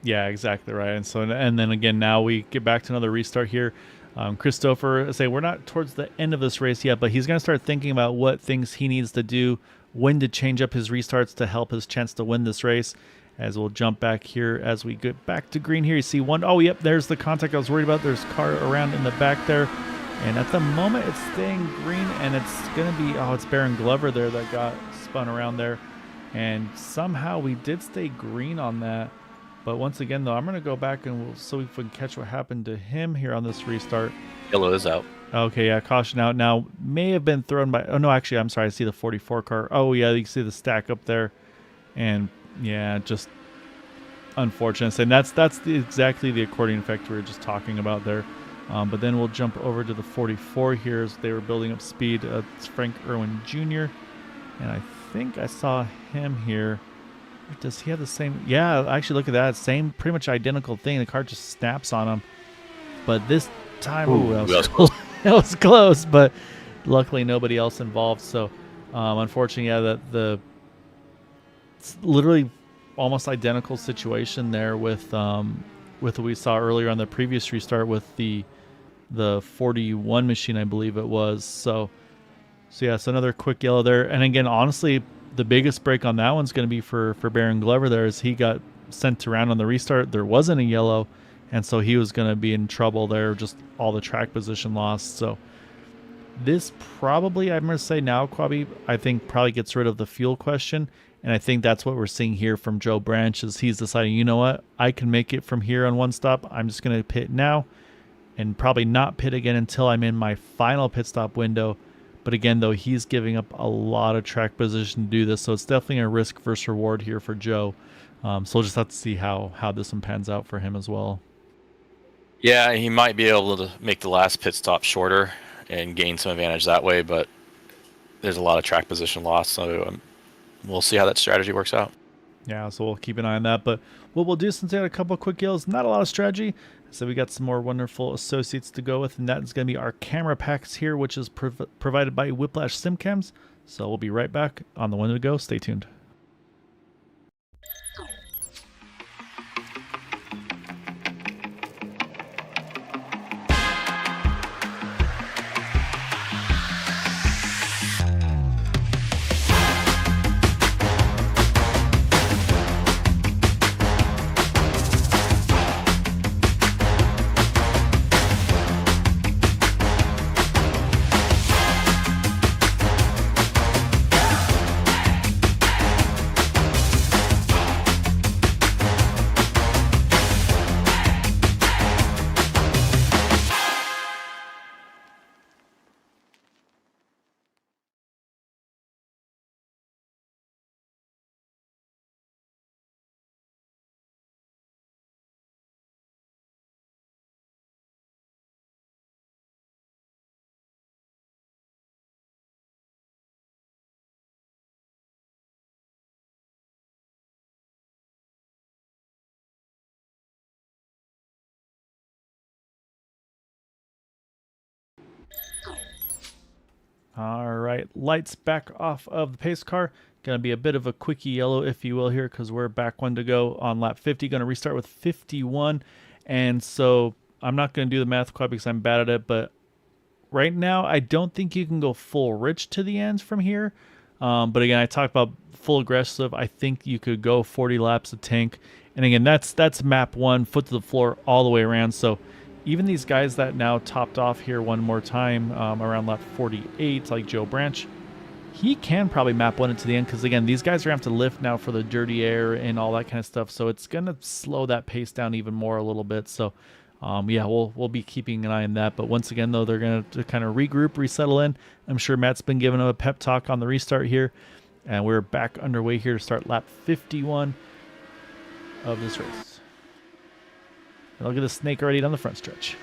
Yeah, exactly right. And so, and then again, now we get back to another restart here. Christopher, say we're not towards the end of this race yet, but he's going to start thinking about what things he needs to do, when to change up his restarts to help his chance to win this race. As we'll jump back here as we get back to green here. You see one, oh, yep, there's the contact I was worried about. There's a car around in the back there. And at the moment, it's staying green, and it's going to be, it's Baron Glover there that got spun around there. And somehow we did stay green on that. But once again, though, I'm going to go back and we'll see if we can catch what happened to him here on this restart. Yellow is out. Okay, yeah, caution out. Now, may have been thrown by... Oh, no, actually, I'm sorry. I see the 44 car. Oh, yeah, you can see the stack up there. And, yeah, just unfortunate. And that's exactly the accordion effect we were just talking about there. But then we'll jump over to the 44 here as they were building up speed. It's Frank Irwin Jr. And I think I saw him here. Does he have the same? Yeah, actually, look at that. Same, pretty much identical thing. The car just snaps on him. But this time, that was close. That was close, but luckily nobody else involved. So, unfortunately, yeah, it's literally almost identical situation there with what we saw earlier on the previous restart with the 41 machine, I believe it was. So yeah, so another quick yellow there. And again, honestly, the biggest break on that one's going to be for Baron Glover there, as he got sent around on the restart. There wasn't a yellow, and so he was going to be in trouble there, just all the track position lost. So this probably, I'm going to say now, Quabi, I think probably gets rid of the fuel question, and I think that's what we're seeing here from Joe Branch, is he's deciding, you know what, I can make it from here on one stop. I'm just going to pit now and probably not pit again until I'm in my final pit stop window. But again, though, he's giving up a lot of track position to do this, so it's definitely a risk versus reward here for Joe. So we'll just have to see how this one pans out for him as well. Yeah, he might be able to make the last pit stop shorter and gain some advantage that way, but there's a lot of track position loss, so we'll see how that strategy works out. Yeah, so we'll keep an eye on that. But what we'll do, since we had a couple of quick kills, not a lot of strategy, so we got some more wonderful associates to go with, and that is going to be our camera packs here, which is provided by Whiplash SimCams. So we'll be right back on the one to go. Stay tuned. All right, lights back off of the pace car. Going to be a bit of a quickie yellow, if you will, here, because we're back one to go on lap 50. Going to restart with 51. And so I'm not going to do the math quite because I'm bad at it, but right now I don't think you can go full rich to the ends from here. But again, I talked about full aggressive. I think you could go 40 laps of tank. And again, that's map 1, foot to the floor all the way around. So even these guys that now topped off here one more time around lap 48, like Joe Branch, he can probably map 1 into the end because, again, these guys are going to have to lift now for the dirty air and all that kind of stuff. So it's going to slow that pace down even more a little bit. So, yeah, we'll be keeping an eye on that. But once again, though, they're going to kind of regroup, resettle in. I'm sure Matt's been giving them a pep talk on the restart here. And we're back underway here to start lap 51 of this race. And look at the snake already down the front stretch.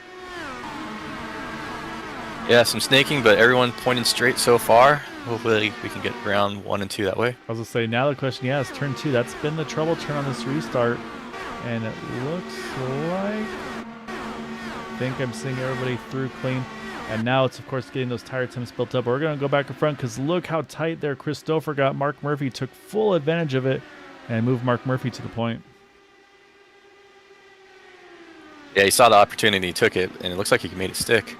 Yeah, some snaking, but everyone pointing straight so far. Hopefully we can get round 1 and 2 that way. I was going to say, now the question, yeah, is turn 2. That's been the trouble turn on this restart. And it looks like, I think I'm seeing everybody through clean. And now it's, of course, getting those tire temps built up. We're going to go back in front because look how tight there Christopher got. Mark Murphy took full advantage of it and moved Mark Murphy to the point. Yeah, he saw the opportunity, he took it, and it looks like he made it stick.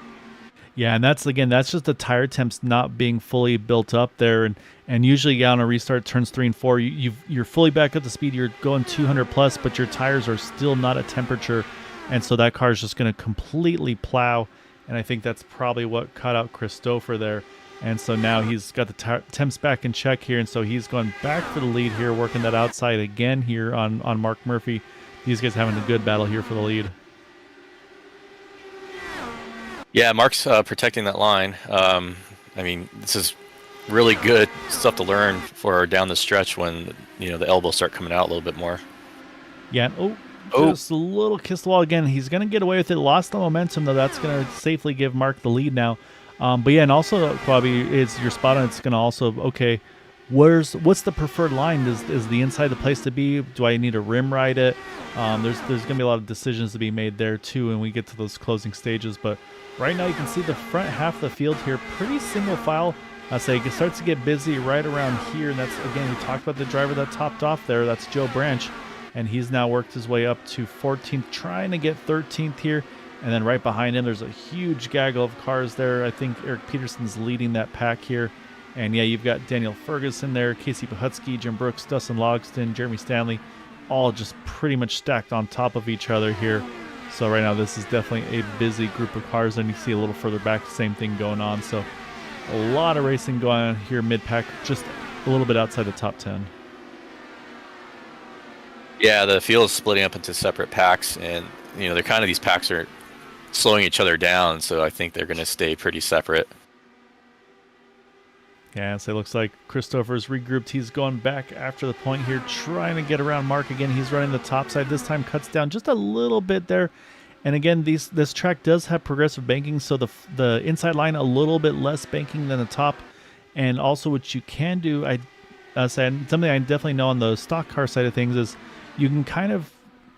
Yeah, and that's just the tire temps not being fully built up there, and usually on a restart turns 3 and 4, you're fully back up to speed, you're going 200 plus, but your tires are still not at temperature, and so that car is just going to completely plow, and I think that's probably what cut out Christopher there, and so now he's got the temps back in check here, and so he's going back for the lead here, working that outside again here on Mark Murphy. These guys having a good battle here for the lead. Yeah, Mark's protecting that line. I mean, this is really good stuff to learn for down the stretch when, the elbows start coming out a little bit more. Yeah, just a little kiss the wall again. He's going to get away with it. Lost the momentum, though. That's going to safely give Mark the lead now. But yeah, and also, Bobby, you're spot on. It's going to also, okay, what's the preferred line? Is the inside the place to be? Do I need to rim ride it? There's going to be a lot of decisions to be made there, too, when we get to those closing stages. But right now you can see the front half of the field here, pretty single file. I say it starts to get busy right around here. And that's, again, we talked about the driver that topped off there. That's Joe Branch. And he's now worked his way up to 14th, trying to get 13th here. And then right behind him, there's a huge gaggle of cars there. I think Eric Peterson's leading that pack here. And yeah, you've got Daniel Ferguson there, Casey Pahutsky, Jim Brooks, Dustin Logston, Jeremy Stanley, all just pretty much stacked on top of each other here. So right now this is definitely a busy group of cars, and you see a little further back, same thing going on. So a lot of racing going on here mid-pack, just a little bit outside the top 10. Yeah, the field is splitting up into separate packs, and they're kind of, these packs are slowing each other down, so I think they're going to stay pretty separate. Yeah, so it looks like Christopher's regrouped. He's going back after the point here, trying to get around Mark again. He's running the top side. This time cuts down just a little bit there. And again, this track does have progressive banking, so the inside line a little bit less banking than the top. And also what you can do, I said something I definitely know on the stock car side of things is you can kind of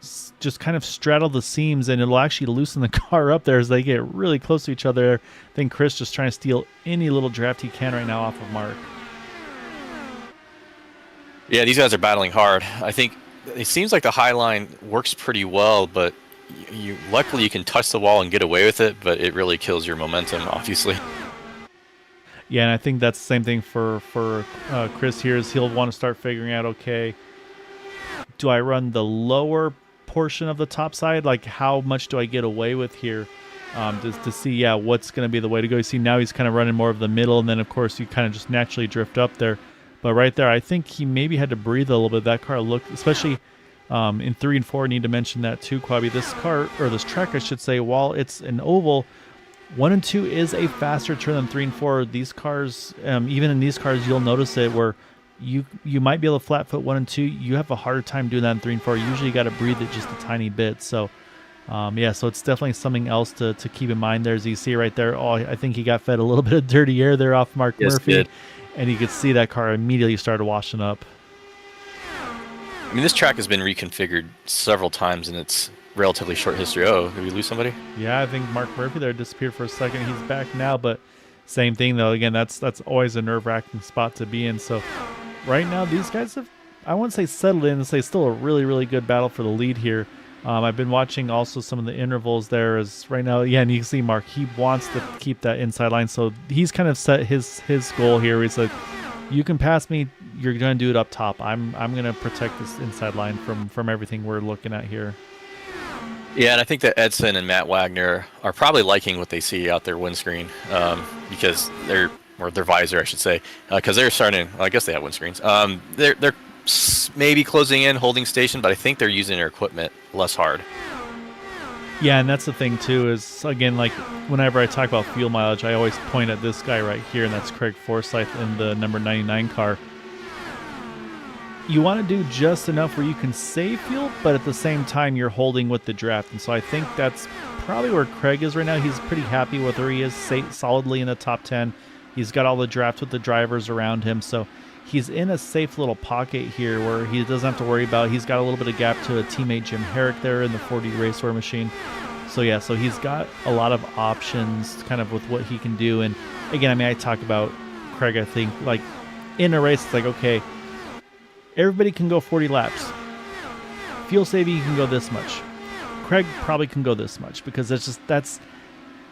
straddle the seams, and it'll actually loosen the car up there as they get really close to each other. I think Chris just trying to steal any little draft he can right now off of Mark. Yeah, these guys are battling hard. I think it seems like the high line works pretty well, but luckily you can touch the wall and get away with it, but it really kills your momentum, obviously. Yeah, and I think that's the same thing for Chris here, is he'll want to start figuring out, okay, do I run the lower portion of the top side? Like, how much do I get away with here? To see, what's going to be the way to go. You see, now he's kind of running more of the middle, and then, of course, you kind of just naturally drift up there. But right there, I think he maybe had to breathe a little bit. That car looked, especially in 3 and 4, I need to mention that too, Quabi. This car, or this track, I should say, while it's an oval, 1 and 2 is a faster turn than 3 and 4. These cars, even in these cars, you'll notice it where you might be able to flat foot 1 and 2. You have a harder time doing that in 3 and 4. Usually you got to breathe it just a tiny bit. So, so it's definitely something else to keep in mind there. As you see right there, I think he got fed a little bit of dirty air there off Mark Murphy. And you could see that car immediately started washing up. I mean, this track has been reconfigured several times in its relatively short history. Oh, did we lose somebody? Yeah, I think Mark Murphy there disappeared for a second. He's back now, but same thing though. Again, that's always a nerve-wracking spot to be in. So right now, these guys have, I wouldn't say settled in, say still a really, really good battle for the lead here. I've been watching also some of the intervals there as right now. Yeah, and you can see Mark, he wants to keep that inside line. So he's kind of set his goal here. He's like, you can pass me, you're going to do it up top. I'm going to protect this inside line from everything we're looking at here. Yeah, and I think that Edson and Matt Wagner are probably liking what they see out their windscreen because they're, or their visor, I should say, because they're starting. Well, I guess they have windscreens. They're maybe closing in, holding station, but I think they're using their equipment less hard. Yeah, and that's the thing too. Is again, like whenever I talk about fuel mileage, I always point at this guy right here, and that's Craig Forsyth in the number 99 car. You want to do just enough where you can save fuel, but at the same time you're holding with the draft. And so I think that's probably where Craig is right now. He's pretty happy with where he is, solidly in the top 10. He's got all the drafts with the drivers around him. So he's in a safe little pocket here where he doesn't have to worry about. He's got a little bit of gap to a teammate Jim Herrick there in the 40 Raceware machine. So yeah, so he's got a lot of options kind of with what he can do. And again, I mean, I talk about Craig, I think like in a race, it's like, okay, everybody can go 40 laps. Fuel saving, you can go this much. Craig probably can go this much because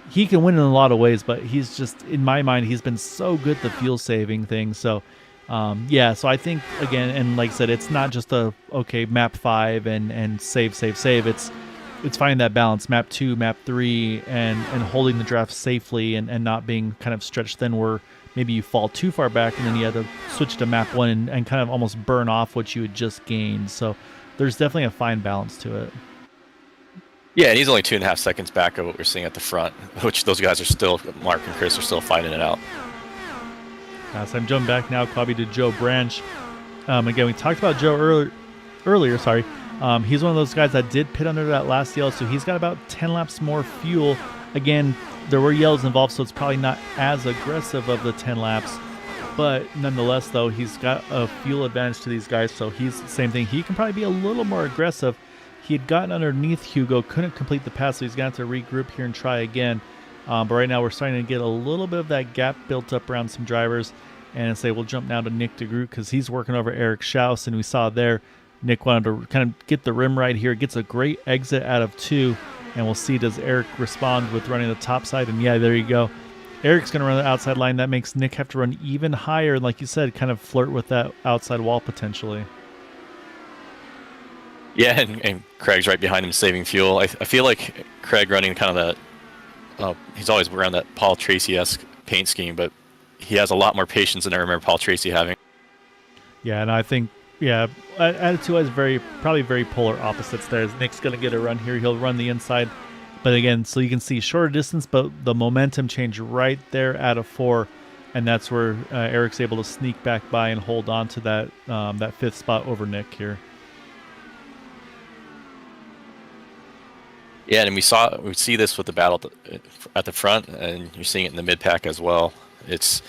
he can win in a lot of ways, but he's just, in my mind, he's been so good at the fuel saving thing. So yeah, so I think again, and like I said, it's not just okay, map 5 and save. It's finding that balance, map 2, map 3, and holding the draft safely and not being kind of stretched thin where maybe you fall too far back and then you have to switch to map 1 and kind of almost burn off what you had just gained. So there's definitely a fine balance to it. Yeah, and he's only 2.5 seconds back of what we're seeing at the front, which those guys are still, Mark and Chris are still fighting it out. So I'm jumping back now, probably to Joe Branch. Again, we talked about Joe earlier. Sorry. He's one of those guys that did pit under that last yellow, so he's got about 10 laps more fuel. Again, there were yellows involved, so it's probably not as aggressive of the 10 laps. But nonetheless, though, he's got a fuel advantage to these guys, so he's the same thing. He can probably be a little more aggressive. He had gotten underneath Hugo, couldn't complete the pass, so he's going to have to regroup here and try again. But right now we're starting to get a little bit of that gap built up around some drivers. And say we'll jump now to Nick DeGroot because he's working over Eric Schaus, and we saw there Nick wanted to kind of get the rim right here. Gets a great exit out of 2, and we'll see does Eric respond with running the top side. And yeah, there you go. Eric's going to run the outside line. That makes Nick have to run even higher, and like you said, kind of flirt with that outside wall potentially. Yeah, and Craig's right behind him saving fuel. I feel like Craig running kind of that, he's always around that Paul Tracy-esque paint scheme, but he has a lot more patience than I remember Paul Tracy having. Yeah, and I think, yeah, attitude-wise, probably very polar opposites there. As Nick's going to get a run here. He'll run the inside. But again, so you can see shorter distance, but the momentum change right there out of 4. And that's where Eric's able to sneak back by and hold on to that 5th spot over Nick here. Yeah, and we see this with the battle at the front, and you're seeing it in the mid pack as well. It's,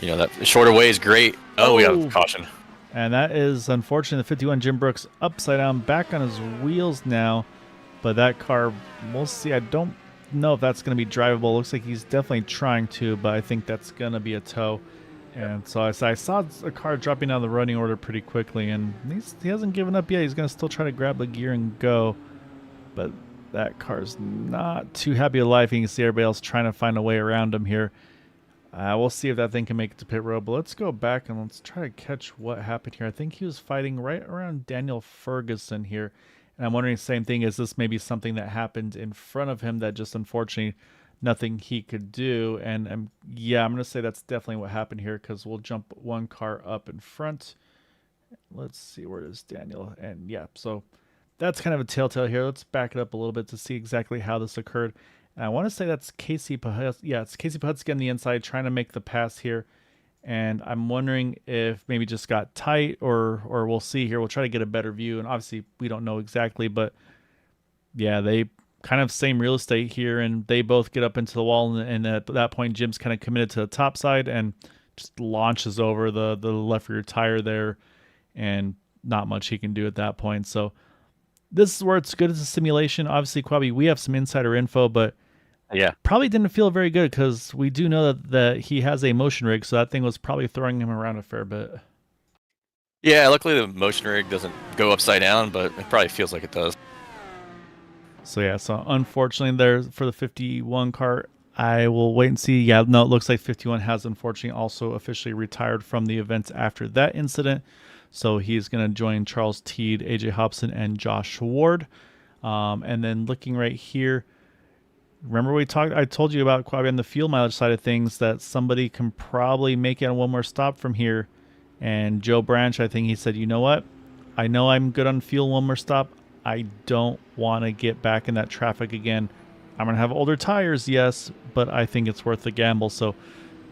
that shorter way is great. Oh, we have caution. And that is unfortunate. The 51 Jim Brooks upside down, back on his wheels now. But that car, we'll see. I don't know if that's going to be drivable. Looks like he's definitely trying to, but I think that's going to be a tow. And so I saw a car dropping out of the running order pretty quickly, and he hasn't given up yet. He's going to still try to grab the gear and go. But that car's not too happy with life. You can see everybody else trying to find a way around him here. We'll see if that thing can make it to pit road, but let's go back and let's try to catch what happened here. I think he was fighting right around Daniel Ferguson here, and I'm wondering the same thing. Is this maybe something that happened in front of him that just unfortunately nothing he could do? And yeah, I'm going to say that's definitely what happened here because we'll jump one car up in front. Let's see, where is Daniel? And yeah, so that's kind of a telltale here. Let's back it up a little bit to see exactly how this occurred. And I want to say that's Casey Pahutz. Yeah, it's Casey Pahutz getting the inside, trying to make the pass here. And I'm wondering if maybe just got tight or we'll see here. We'll try to get a better view. And obviously we don't know exactly, but yeah, they kind of same real estate here, and they both get up into the wall. And at that point, Jim's kind of committed to the top side and just launches over the left rear tire there, and not much he can do at that point. So this is where it's good as a simulation. Obviously, Quabi, we have some insider info, but Yeah. Probably didn't feel very good because we do know that he has a motion rig, so that thing was probably throwing him around a fair bit. Yeah, luckily the motion rig doesn't go upside down, but it probably feels like it does. So yeah, so unfortunately there for the 51 car, I will wait and see. Yeah, no, it looks like 51 has unfortunately also officially retired from the events after that incident. So he's going to join Charles Teed, AJ Hobson, and Josh Ward. And then looking right here, remember I told you about Quabi on the fuel mileage side of things that somebody can probably make it on one more stop from here. And Joe Branch, I think he said, you know what? I know I'm good on fuel one more stop. I don't want to get back in that traffic again. I'm going to have older tires, yes, but I think it's worth the gamble. So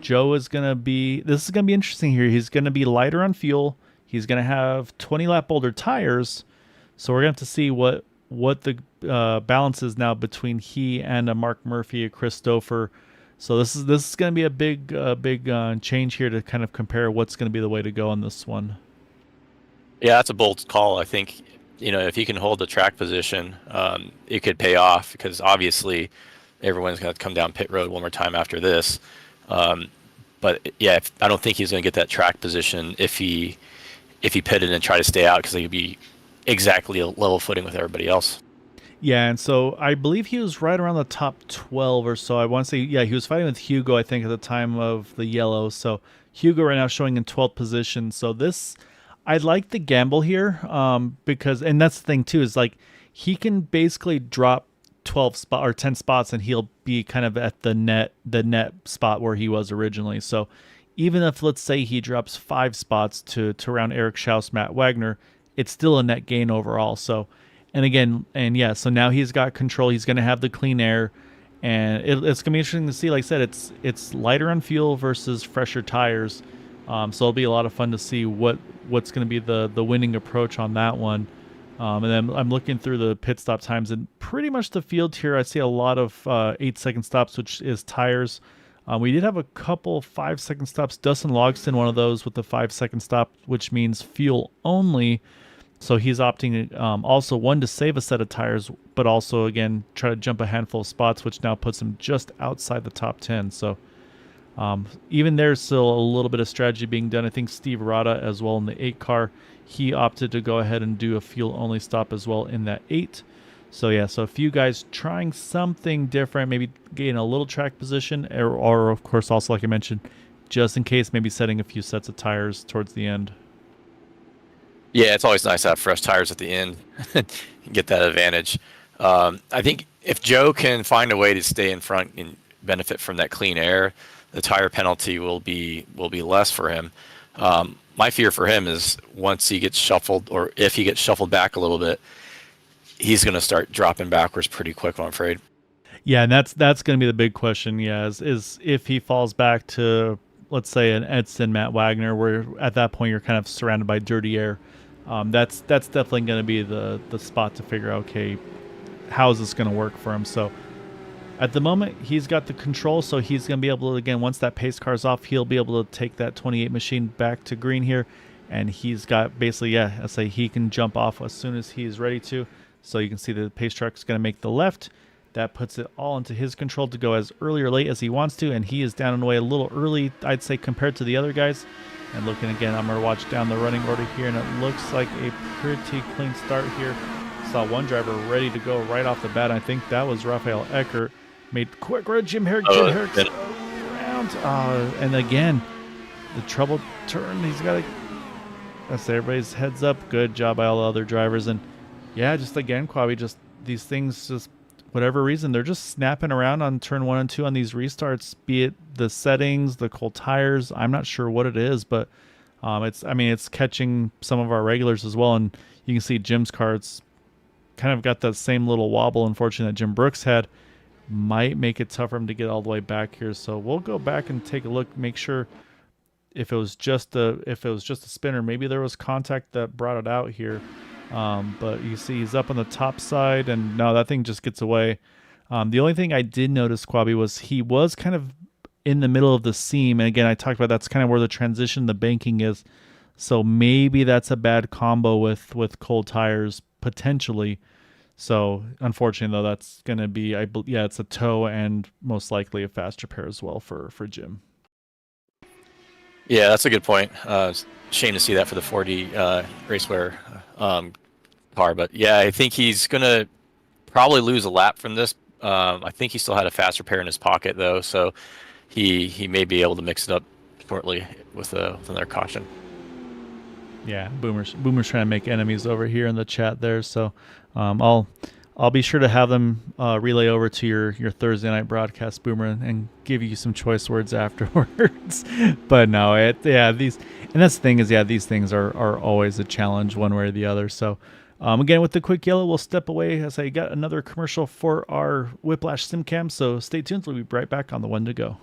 Joe is going to be, this is going to be interesting here. He's going to be lighter on fuel. He's going to have 20 lap older tires. So we're going to have to see what the balance is now between he and a Mark Murphy, a Christopher. So this is going to be a big change here to kind of compare what's going to be the way to go on this one. Yeah, that's a bold call. I think, if he can hold the track position, it could pay off because obviously everyone's going to come down pit road one more time after this. But yeah, I don't think he's going to get that track position if he pitted and tried to stay out because he would be exactly a level footing with everybody else. Yeah, and so I believe he was right around the top 12 or so. I want to say, yeah, he was fighting with Hugo, I think, at the time of the yellow. So Hugo right now showing in 12th position. So I like the gamble here because, and that's the thing too, is like he can basically drop 12 spot or 10 spots and he'll be kind of at the net spot where he was originally. So even if, let's say, he drops 5 spots to around Eric Schaus, Matt Wagner, it's still a net gain overall. So, so now he's got control. He's going to have the clean air, and it's going to be interesting to see. Like I said, it's lighter on fuel versus fresher tires. So it'll be a lot of fun to see what's going to be the winning approach on that one. And then I'm looking through the pit stop times, and pretty much the field here, I see a lot of 8-second stops, which is tires. We did have a couple 5-second stops. Dustin Logston, one of those with the 5-second stop, which means fuel only. So he's opting also one to save a set of tires, but also again try to jump a handful of spots, which now puts him just outside the top 10. So even there's still a little bit of strategy being done. I think Steve Rada as well in the 8 car, he opted to go ahead and do a fuel only stop as well in that 8. So yeah, so a few guys trying something different, maybe gain a little track position, or of course also, like I mentioned, just in case, maybe setting a few sets of tires towards the end. Yeah, it's always nice to have fresh tires at the end and get that advantage. I think if Joe can find a way to stay in front and benefit from that clean air, the tire penalty will be less for him. My fear for him is once he gets shuffled, or if he gets shuffled back a little bit, he's going to start dropping backwards pretty quick, I'm afraid. Yeah, and that's going to be the big question, yeah, is if he falls back to, let's say, an Edson, Matt Wagner, where at that point you're kind of surrounded by dirty air. That's definitely going to be the spot to figure out, okay, how is this going to work for him? So at the moment, he's got the control, so he's going to be able to, again, once that pace car's off, he'll be able to take that 28 machine back to green here, and he's got basically, yeah, I say he can jump off as soon as he's ready to. So you can see the pace truck is going to make the left. That puts it all into his control to go as early or late as he wants to, and he is down and away a little early, I'd say, compared to the other guys. And looking again, I'm going to watch down the running order here, and it looks like a pretty clean start here. Saw one driver ready to go right off the bat. I think that was Raphael Eckert. Made quick red. Jim Herrick around. And again, the trouble turn. He's got to. That's everybody's heads up. Good job by all the other drivers. And yeah, just again, Quabi, just these things, just whatever reason, they're just snapping around on turn 1 and 2 on these restarts, be it the settings, the cold tires. I'm not sure what it is, but it's catching some of our regulars as well. And you can see Jim's car, it's kind of got that same little wobble, unfortunately, that Jim Brooks had. Might make it tough for him to get all the way back here. So we'll go back and take a look, make sure if it was just a spinner, maybe there was contact that brought it out here. But you see he's up on the top side, and no, that thing just gets away. The only thing I did notice, Quabi, was he was kind of in the middle of the seam. And again, I talked about that's kind of where the transition, the banking is. So maybe that's a bad combo with cold tires, potentially. So unfortunately, though, that's going to be, it's a tow and most likely a fast repair as well for Jim. Yeah, that's a good point. Shame to see that for the 40 Racewear car, but yeah, I think he's gonna probably lose a lap from this. I think he still had a fast repair in his pocket though, so he may be able to mix it up shortly with another caution. Yeah, Boomer's trying to make enemies over here in the chat there. So I'll be sure to have them relay over to your Thursday night broadcast, Boomer, and give you some choice words afterwards. But no, these, and that's the thing is, these things are always a challenge one way or the other. So again, with the quick yellow, we'll step away as I got another commercial for our Whiplash SimCam. So stay tuned. We'll be right back on the one to go.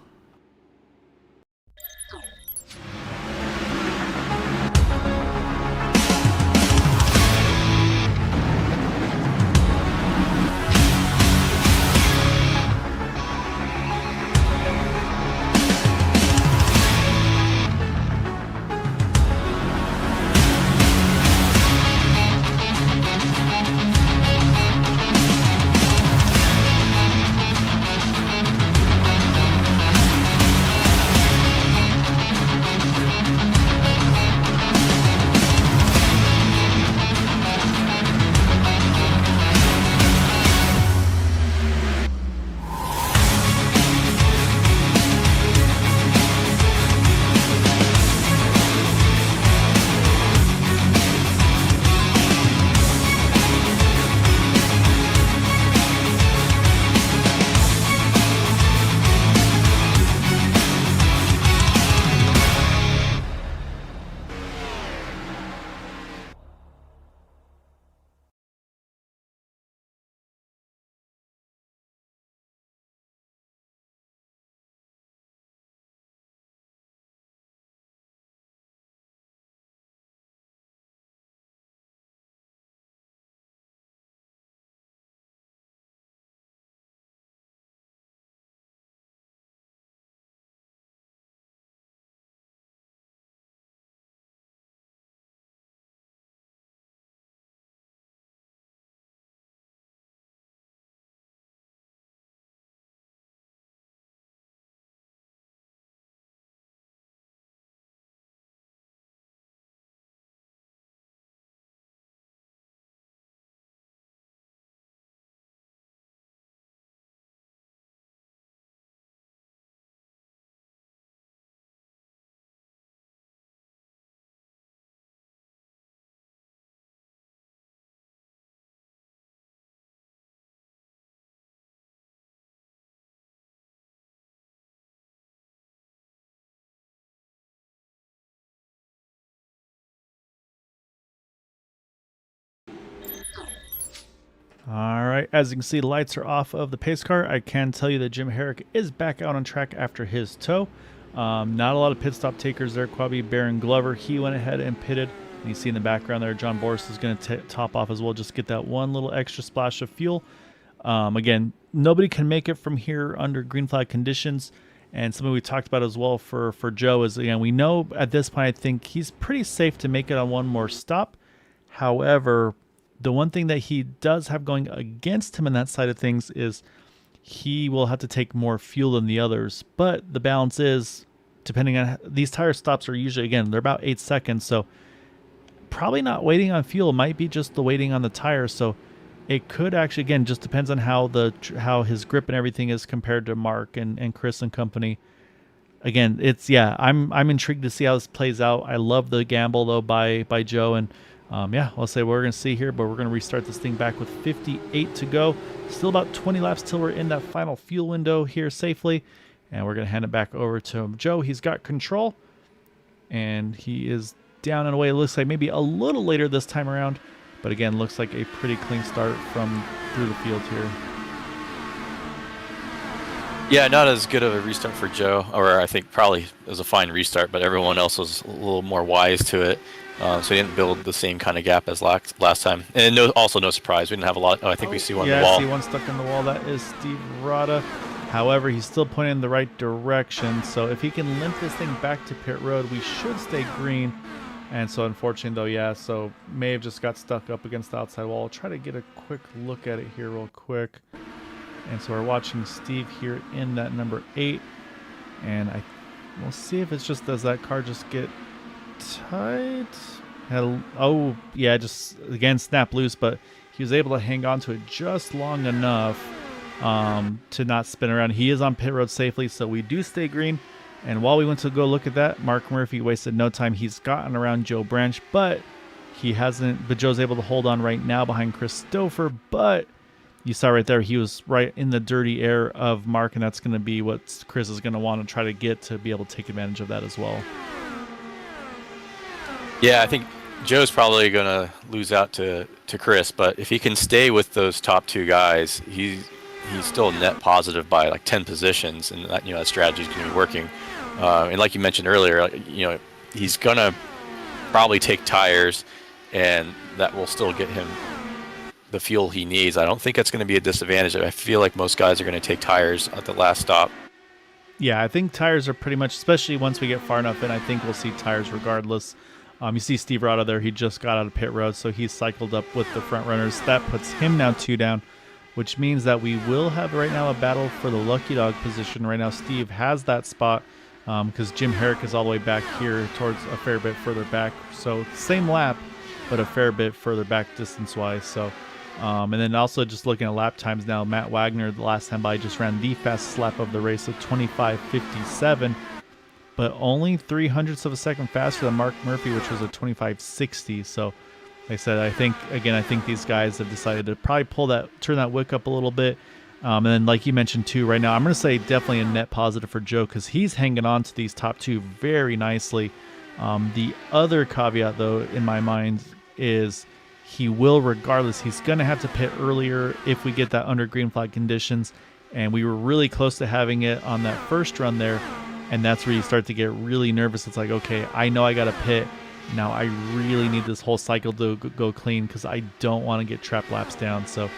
All right, as you can see, lights are off of the pace car. I can tell you that Jim Herrick is back out on track after his tow. Not a lot of pit stop takers there. Quabi, Baron Glover, he went ahead and pitted. And you see in the background there, John Boris is going to top off as well, just get that one little extra splash of fuel. Again, nobody can make it from here under green flag conditions. And something we talked about as well for Joe is, again, we know at this point, I think he's pretty safe to make it on one more stop. However, the one thing that he does have going against him in that side of things is he will have to take more fuel than the others. But the balance is, depending on, these tire stops are usually, again, they're about 8 seconds. So probably not waiting on fuel, might be just the waiting on the tires. So it could actually, again, just depends on how his grip and everything is compared to Mark and Chris and company. Again, I'm intrigued to see how this plays out. I love the gamble though by Joe, and I'll say we're going to see here, but we're going to restart this thing back with 58 to go. Still about 20 laps till we're in that final fuel window here safely, and we're going to hand it back over to Joe. He's got control, and he is down and away. It looks like maybe a little later this time around, but again, looks like a pretty clean start from through the field here. Yeah, not as good of a restart for Joe, or I think probably it was a fine restart, but everyone else was a little more wise to it. So he didn't build the same kind of gap as last time. And also no surprise, we didn't have a lot. Oh, I think we see one on the wall. Yeah, I see one stuck in the wall. That is Steve Rada. However, he's still pointing in the right direction. So if he can limp this thing back to pit road, we should stay green. And so unfortunately though, yeah, so may have just got stuck up against the outside wall. I'll try to get a quick look at it here real quick. And so we're watching Steve here in that number 8. And we'll see if it's just, does that car just get tight? Oh, yeah, just again snap loose, but he was able to hang on to it just long enough to not spin around. He is on pit road safely, so we do stay green. And while we went to go look at that, Mark Murphy wasted no time. He's gotten around Joe Branch, but he hasn't. But Joe's able to hold on right now behind Chris Stouffer. But you saw right there, he was right in the dirty air of Mark, and that's going to be what Chris is going to want to try to get to be able to take advantage of that as well. Yeah, I think Joe's probably going to lose out to Chris, but if he can stay with those top 2 guys, he's still net positive by like 10 positions, and that, that strategy is going to be working. And like you mentioned earlier, he's going to probably take tires, and that will still get him the fuel he needs. I don't think that's going to be a disadvantage. I feel like most guys are going to take tires at the last stop. Yeah, I think tires are pretty much, especially once we get far enough in, I think we'll see tires regardless. You see Steve Rada there. He just got out of pit road, so he's cycled up with the front runners. That puts him now 2 down, which means that we will have right now a battle for the lucky dog position. Right now, Steve has that spot because Jim Herrick is all the way back here towards a fair bit further back. So same lap, but a fair bit further back distance-wise. So, and then also just looking at lap times now, Matt Wagner, the last time by, just ran the fastest lap of the race of 25:57. But only 0.03 of a second faster than Mark Murphy, which was a 25:60. So, like I said, I think these guys have decided to probably turn that wick up a little bit. And then, like you mentioned too, right now, I'm going to say definitely a net positive for Joe because he's hanging on to these top 2 very nicely. The other caveat, though, in my mind, is he will, regardless, he's going to have to pit earlier if we get that under green flag conditions. And we were really close to having it on that first run there. And that's where you start to get really nervous. It's like, okay, I know I got to pit. Now I really need this whole cycle to go clean because I don't want to get trap laps down. So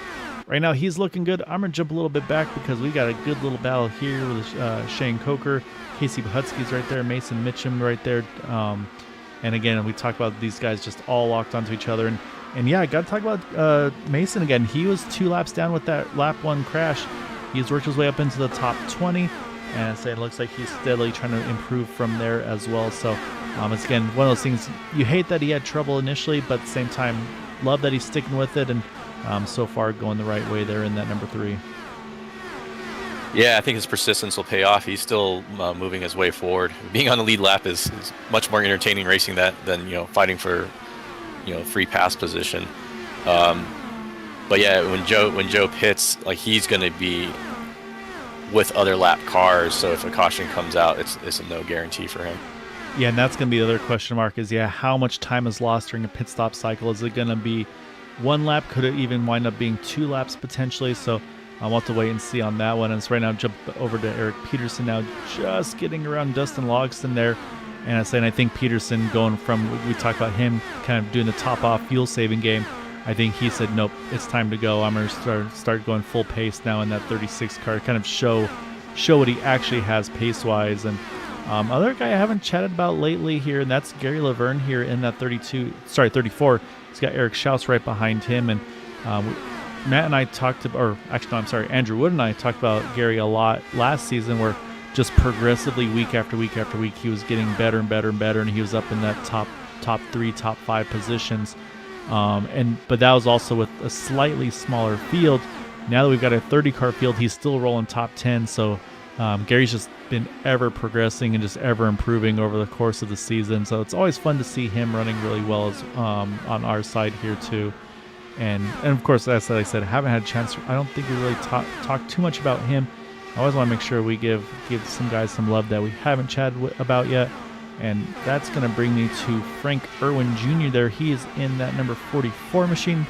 right now he's looking good. I'm going to jump a little bit back because we got a good little battle here with Shane Coker. Casey Bahutsky's right there. Mason Mitchum right there. And again, we talk about these guys just all locked onto each other. And yeah, I got to talk about Mason again. He was 2 laps down with that lap 1 crash. He's worked his way up into the top 20. And so it looks like he's steadily trying to improve from there as well. So it's, again, one of those things, you hate that he had trouble initially, but at the same time, love that he's sticking with it. And so far going the right way there in that number 3. Yeah, I think his persistence will pay off. He's still moving his way forward. Being on the lead lap is much more entertaining racing than fighting for free pass position. But yeah, when Joe pits, like he's going to be with other lap cars, so if a caution comes out, it's a no guarantee for him. Yeah, and that's going to be the other question mark is, how much time is lost during a pit stop cycle? Is it going to be 1 lap? Could it even wind up being 2 laps potentially? So I'll have to wait and see on that one. And so right now, jump over to Eric Peterson now, just getting around Dustin Logston there. And I think Peterson going from, we talked about him kind of doing the top off fuel saving game. I think he said, nope, it's time to go. I'm going to start going full pace now in that 36 car, kind of show what he actually has pace-wise. And other guy I haven't chatted about lately here, and that's Gary Laverne here in that 34. He's got Eric Schaus right behind him. And Matt and I talked about, Andrew Wood and I talked about Gary a lot last season, where just progressively week after week after week, he was getting better and better and better, and he was up in that top 3, top 5 positions. But that was also with a slightly smaller field. Now that we've got a 30-car field, he's still rolling top 10. So Gary's just been ever progressing and just ever improving over the course of the season. So it's always fun to see him running really well on our side here too. And of course, as I said, I haven't had a chance. I don't think we really talked too much about him. I always want to make sure we give some guys some love that we haven't chatted about yet. And that's going to bring me to Frank Irwin Jr. there. He is in that number 44 machine.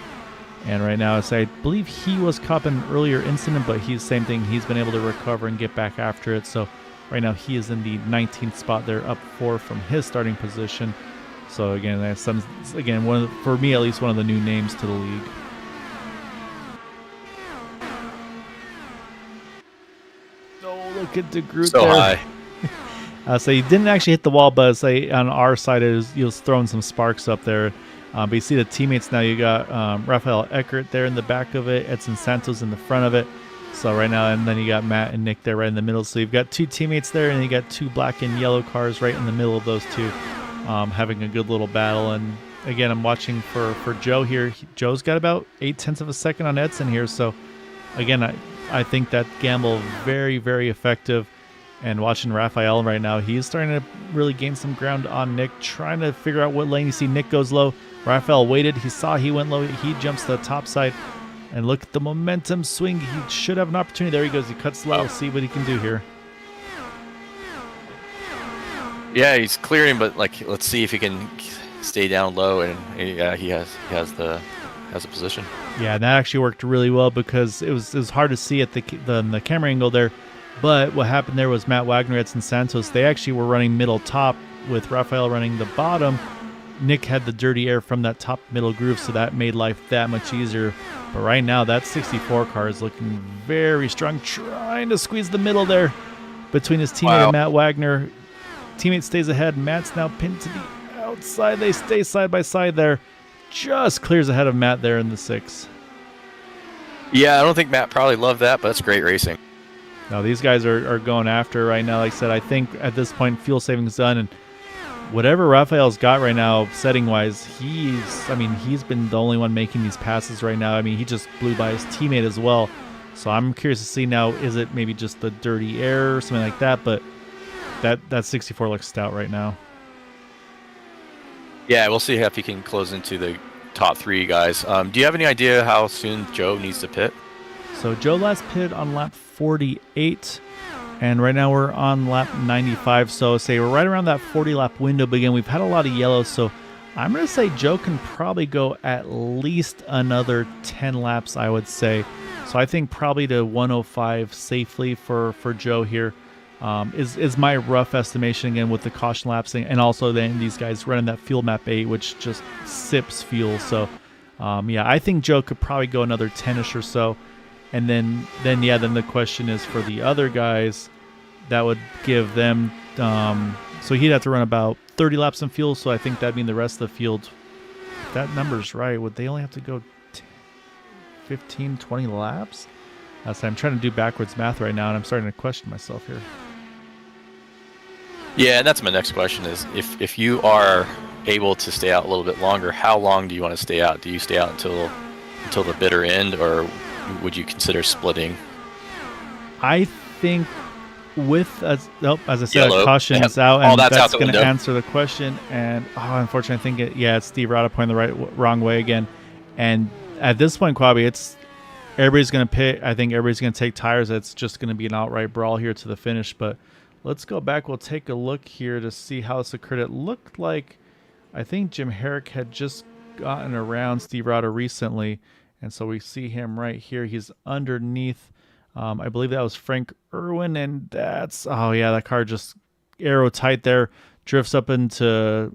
And right now, I believe he was caught in an earlier incident, but he's the same thing. He's been able to recover and get back after it. So right now, he is in the 19th spot there, up 4 from his starting position. So again, that's for me at least, one of the new names to the league. Oh, look at DeGroot so there. High. So he didn't actually hit the wall, but say on our side, he was throwing some sparks up there. But you see the teammates now. You got Rafael Eckert there in the back of it, Edson Santos in the front of it. So right now, and then you got Matt and Nick there right in the middle. So you've got two teammates there, and you got two black and yellow cars right in the middle of those two, having a good little battle. And again, I'm watching for Joe here. Joe's got about 0.8 of a second on Edson here. So again, I think that gamble very, very effective. And watching Rafael right now, he's starting to really gain some ground on Nick, trying to figure out what lane. You see Nick goes low. Rafael waited. He saw he went low. He jumps to the top side. And look at the momentum swing. He should have an opportunity. There he goes. He cuts low. We'll see what he can do here. Yeah, he's clearing, but like, let's see if he can stay down low. And yeah, he has a position. Yeah, and that actually worked really well because it was hard to see at the camera angle there. But what happened there was Matt Wagner, Edson Santos, they actually were running middle top with Rafael running the bottom. Nick had the dirty air from that top middle groove, so that made life that much easier. But right now, that 64 car is looking very strong, trying to squeeze the middle there between his teammate and Matt Wagner. Teammate stays ahead. Matt's now pinned to the outside. They stay side by side there. Just clears ahead of Matt there in the 6. Yeah, I don't think Matt probably loved that, but that's great racing. No, these guys are going after right now. Like I said, I think at this point, fuel saving's done. And whatever Rafael's got right now, setting-wise, he's been the only one making these passes right now. I mean, he just blew by his teammate as well. So I'm curious to see now, is it maybe just the dirty air or something like that? But that 64 looks stout right now. Yeah, we'll see if he can close into the top 3 guys. Do you have any idea how soon Joe needs to pit? So Joe last pitted on lap 48, and right now we're on lap 95. So say we're right around that 40 lap window. But again, we've had a lot of yellows, so I'm going to say Joe can probably go at least another 10 laps, I would say. So I think probably to 105 safely for Joe here is my rough estimation, again, with the caution lapsing, and also then these guys running that fuel map 8, which just sips fuel. So yeah, I think Joe could probably go another 10ish or so. And then the question is for the other guys, that would give them, so he'd have to run about 30 laps in fuel. So I think that'd mean the rest of the field, if that number's right, would they only have to go 15, 20 laps? I'm trying to do backwards math right now, and I'm starting to question myself here. Yeah, and that's my next question is, if you are able to stay out a little bit longer, how long do you want to stay out? Do you stay out until the bitter end, or would you consider splitting? I think with, as I said, Yellow. caution's out, and that's going to window. answer the question. And unfortunately, I think it's Steve Rada pointing the wrong way again. And at this point, Quabi, everybody's going to pit. I think everybody's going to take tires. It's just going to be an outright brawl here to the finish. But let's go back. We'll take a look here to see how this occurred. It looked like I think Jim Herrick had just gotten around Steve Rada recently. And so we see him right here. He's underneath. I believe that was Frank Irwin. And that car just arrow tight there. Drifts up into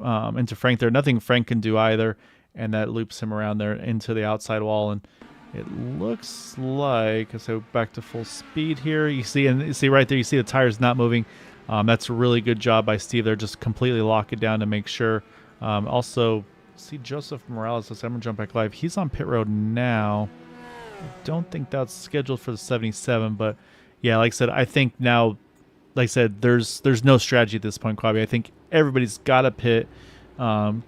Frank there. Nothing Frank can do either. And that loops him around there into the outside wall. And it looks like, so back to full speed here. You see right there, you see the tires not moving. That's a really good job by Steve there. Just completely lock it down to make sure. Also, see Joseph Morales. I'm going to jump back live. He's on pit road now. I don't think that's scheduled for the 77, but yeah, like I said, I think now, like I said, there's no strategy at this point, Quabi. I think everybody's got to pit,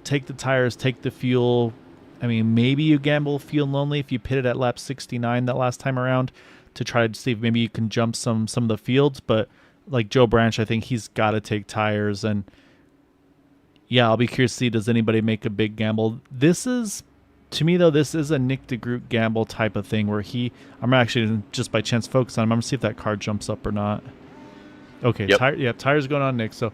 take the tires, take the fuel. I mean, maybe you gamble fuel only if you pitted at lap 69 that last time around to try to see if maybe you can jump some of the fields, but like Joe Branch, I think he's got to take tires. And yeah, I'll be curious to see, does anybody make a big gamble? This is, to me though, this is a Nick DeGroot gamble type of thing where I'm actually just by chance focused on him. I'm going to see if that car jumps up or not. Okay, yep. Tires going on Nick. So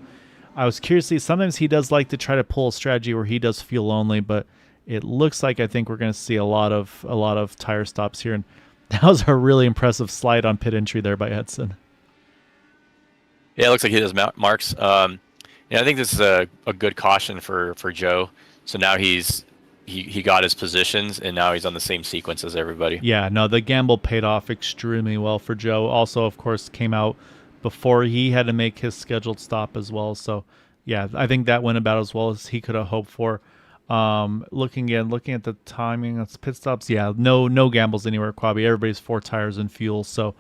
I was curious to see, sometimes he does like to try to pull a strategy where he does fuel only, but it looks like I think we're going to see a lot of tire stops here. And that was a really impressive slide on pit entry there by Edson. Yeah, it looks like he does marks. Yeah, I think this is a good caution for Joe. So now he got his positions, and now he's on the same sequence as everybody. Yeah, no, the gamble paid off extremely well for Joe. Also, of course, came out before he had to make his scheduled stop as well. So yeah, I think that went about as well as he could have hoped for. Looking at the timing of pit stops, yeah, no gambles anywhere, Quabi. Everybody's 4 tires and fuel. So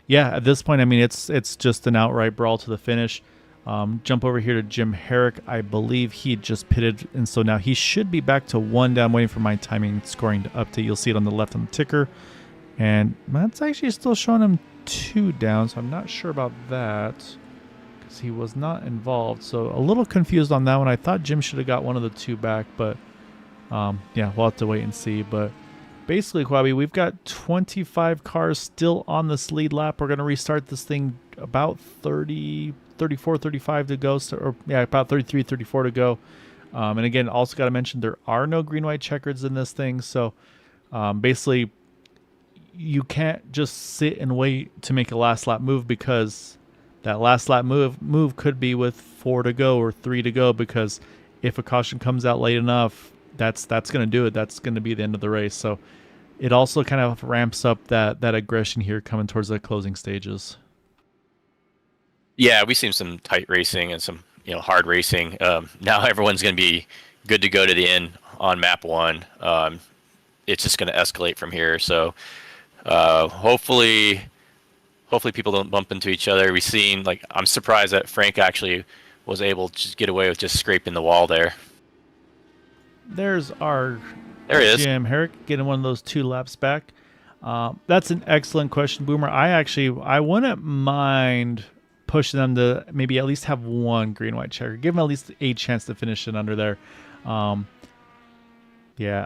yeah, at this point, I mean, it's just an outright brawl to the finish. Jump over here to Jim Herrick. I believe he just pitted, and so now he should be back to 1 down, waiting for my timing scoring update. You'll see it on the left on the ticker, and that's actually still showing him 2 down, so I'm not sure about that because he was not involved. So a little confused on that one. I thought Jim should have got one of the 2 back, but yeah, we'll have to wait and see. But basically, Quabi, we've got 25 cars still on this lead lap. We're going to restart this thing about 34, 35 to go. So, or yeah, about 33, 34 to go. And again, also got to mention there are no green-white checkers in this thing. So basically, you can't just sit and wait to make a last lap move, because that last lap move could be with 4 to go or 3 to go, because if a caution comes out late enough, that's going to do it. That's going to be the end of the race. So it also kind of ramps up that aggression here coming towards the closing stages. Yeah, we've seen some tight racing and some hard racing. Now everyone's going to be good to go to the end on map 1. It's just going to escalate from here. So hopefully people don't bump into each other. We've seen, like, I'm surprised that Frank actually was able to just get away with just scraping the wall there. There's our There he is. Jim Herrick getting one of those 2 laps back. That's an excellent question, Boomer. I wouldn't mind pushing them to maybe at least have 1 green-white checker. Give them at least a chance to finish it under there. Yeah,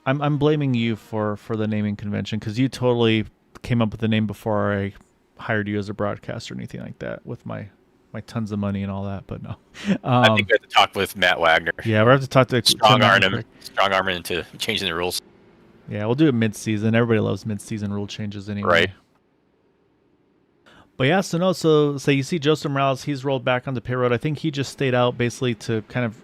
I'm blaming you for the naming convention, because you totally came up with the name before I hired you as a broadcaster or anything like that with my tons of money and all that. But no, I think we have to talk with Matt Wagner. Yeah, we have to talk to strong arm into changing the rules. Yeah, we'll do it mid-season. Everybody loves mid-season rule changes anyway. Right. But yeah, so you see Joseph Morales, he's rolled back onto pit road. I think he just stayed out basically to kind of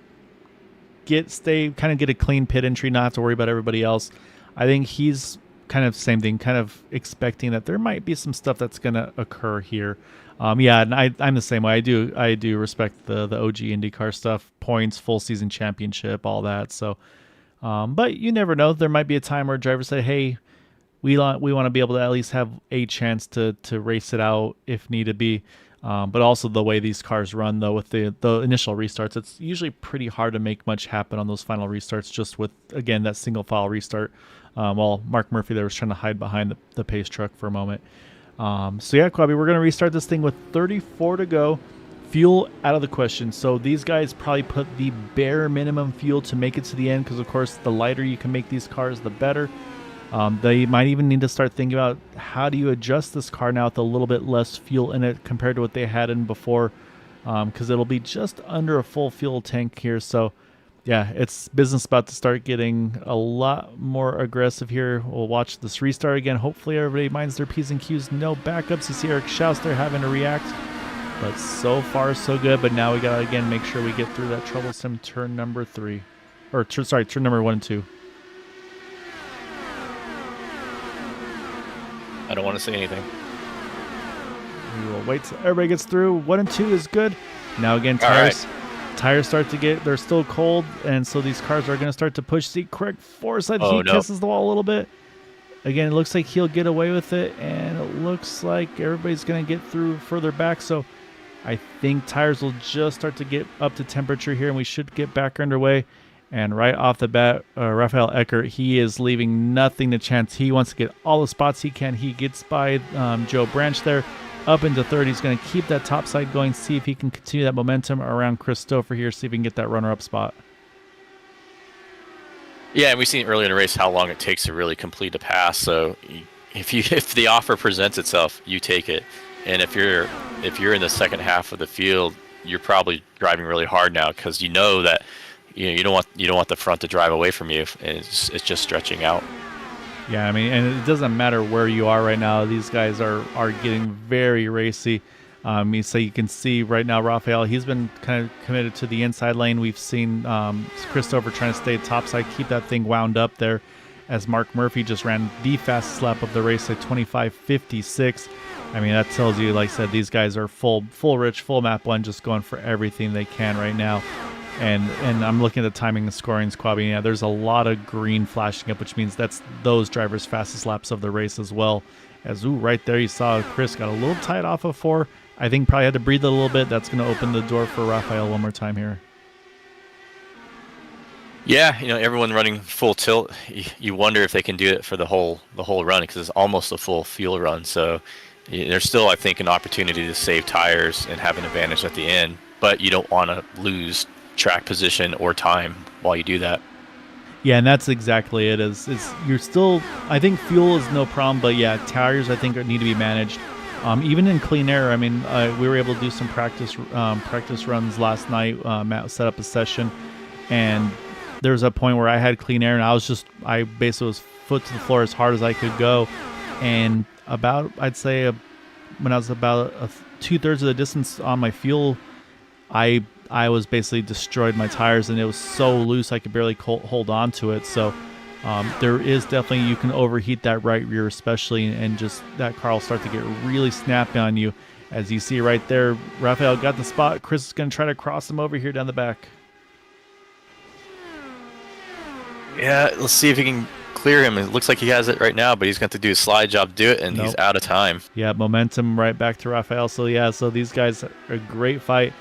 get a clean pit entry, not have to worry about everybody else. I think he's kind of same thing, kind of expecting that there might be some stuff that's going to occur here. Yeah, and I'm the same way. I do respect the OG IndyCar stuff, points, full season championship, all that. So, but you never know. There might be a time where drivers say, "Hey, we want to be able to at least have a chance to race it out if need to be." But also the way these cars run, though, with the initial restarts, it's usually pretty hard to make much happen on those final restarts, just with, again, that single file restart. While Mark Murphy there was trying to hide behind the pace truck for a moment. So yeah, Quabi, we're going to restart this thing with 34 to go. Fuel out of the question. So these guys probably put the bare minimum fuel to make it to the end, because, of course, the lighter you can make these cars, the better. They might even need to start thinking about how do you adjust this car now with a little bit less fuel in it compared to what they had in before, because it'll be just under a full fuel tank here. So yeah, it's business about to start getting a lot more aggressive here. We'll watch this restart again. Hopefully everybody minds their P's and Q's. No backups. You see Eric Schaus there having to react, but so far so good. But now we gotta again make sure we get through that troublesome turn number 3, or turn number 1 and 2. I don't want to say anything. We will wait till everybody gets through. 1 and 2 is good. Now again, tires start to they're still cold, and so these cars are going to start to push. See, Craig Forsyth, kisses the wall a little bit. Again, it looks like he'll get away with it, and it looks like everybody's going to get through further back. So I think tires will just start to get up to temperature here, and we should get back underway. And right off the bat, Rafael Eckert, he is leaving nothing to chance. He wants to get all the spots he can. He gets by Joe Branch there, up into third. He's going to keep that top side going, see if he can continue that momentum around Christopher here, see if he can get that runner-up spot. Yeah, and we've seen earlier in the race how long it takes to really complete a pass. So if the offer presents itself, you take it. And if you're in the second half of the field, you're probably driving really hard now, because you know that you don't want the front to drive away from you, and it's just stretching out. Yeah, I mean, and it doesn't matter where you are right now. These guys are getting very racy. So you can see right now, Rafael, he's been kind of committed to the inside lane. We've seen Christopher trying to stay topside, keep that thing wound up there. as Mark Murphy just ran the fastest lap of the race at 25:56. I mean, that tells you, like I said, these guys are full rich, full map one, just going for everything they can right now. And I'm looking at the timing and scoring, Quabi. Yeah, there's a lot of green flashing up, which means that's those drivers' fastest laps of the race as well. As, ooh, right there you saw Chris got a little tight off of 4. I think probably had to breathe a little bit. That's going to open the door for Raphael one more time here. Yeah, everyone running full tilt. You wonder if they can do it for the whole run, because it's almost a full fuel run. So there's still, I think, an opportunity to save tires and have an advantage at the end. But you don't want to lose track position or time while you do that. Yeah, and that's exactly it. Is you're still, I think fuel is no problem, but yeah, tires I think need to be managed. Even in clean air, I mean, we were able to do some practice runs last night. Matt set up a session, and there was a point where I had clean air, and I basically was foot to the floor as hard as I could go, and I'd say when I was about 2/3 of the distance on my fuel, I was basically destroyed my tires, and it was so loose I could barely hold on to it. So there is definitely, you can overheat that right rear especially, and just that car will start to get really snappy on you. As you see right there, Raphael got the spot. Chris is going to try to cross him over here down the back. Yeah, let's see if he can clear him. It looks like he has it right now, but he's going to do a slide job to do it, and He's out of time. Yeah, momentum right back to Raphael. So yeah, so these guys are a great fight.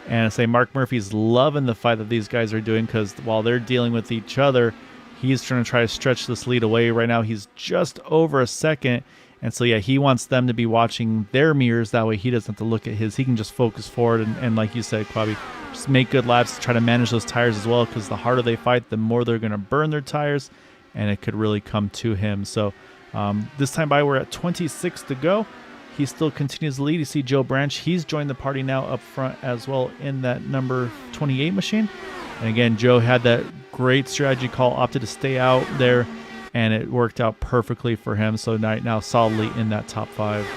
And I say Mark Murphy's loving the fight that these guys are doing, because while they're dealing with each other, he's trying to try to stretch this lead away. Right now, he's just over a second. And so, yeah, he wants them to be watching their mirrors. That way he doesn't have to look at his. He can just focus forward and like you said, Quabi, just make good laps to try to manage those tires as well, because the harder they fight, the more they're going to burn their tires, and it could really come to him. So this time by, we're at 26 to go. He still continues to lead. You see Joe Branch. He's joined the party now up front as well in that number 28 machine. And again, Joe had that great strategy call, opted to stay out there, and it worked out perfectly for him. So now solidly in that top 5.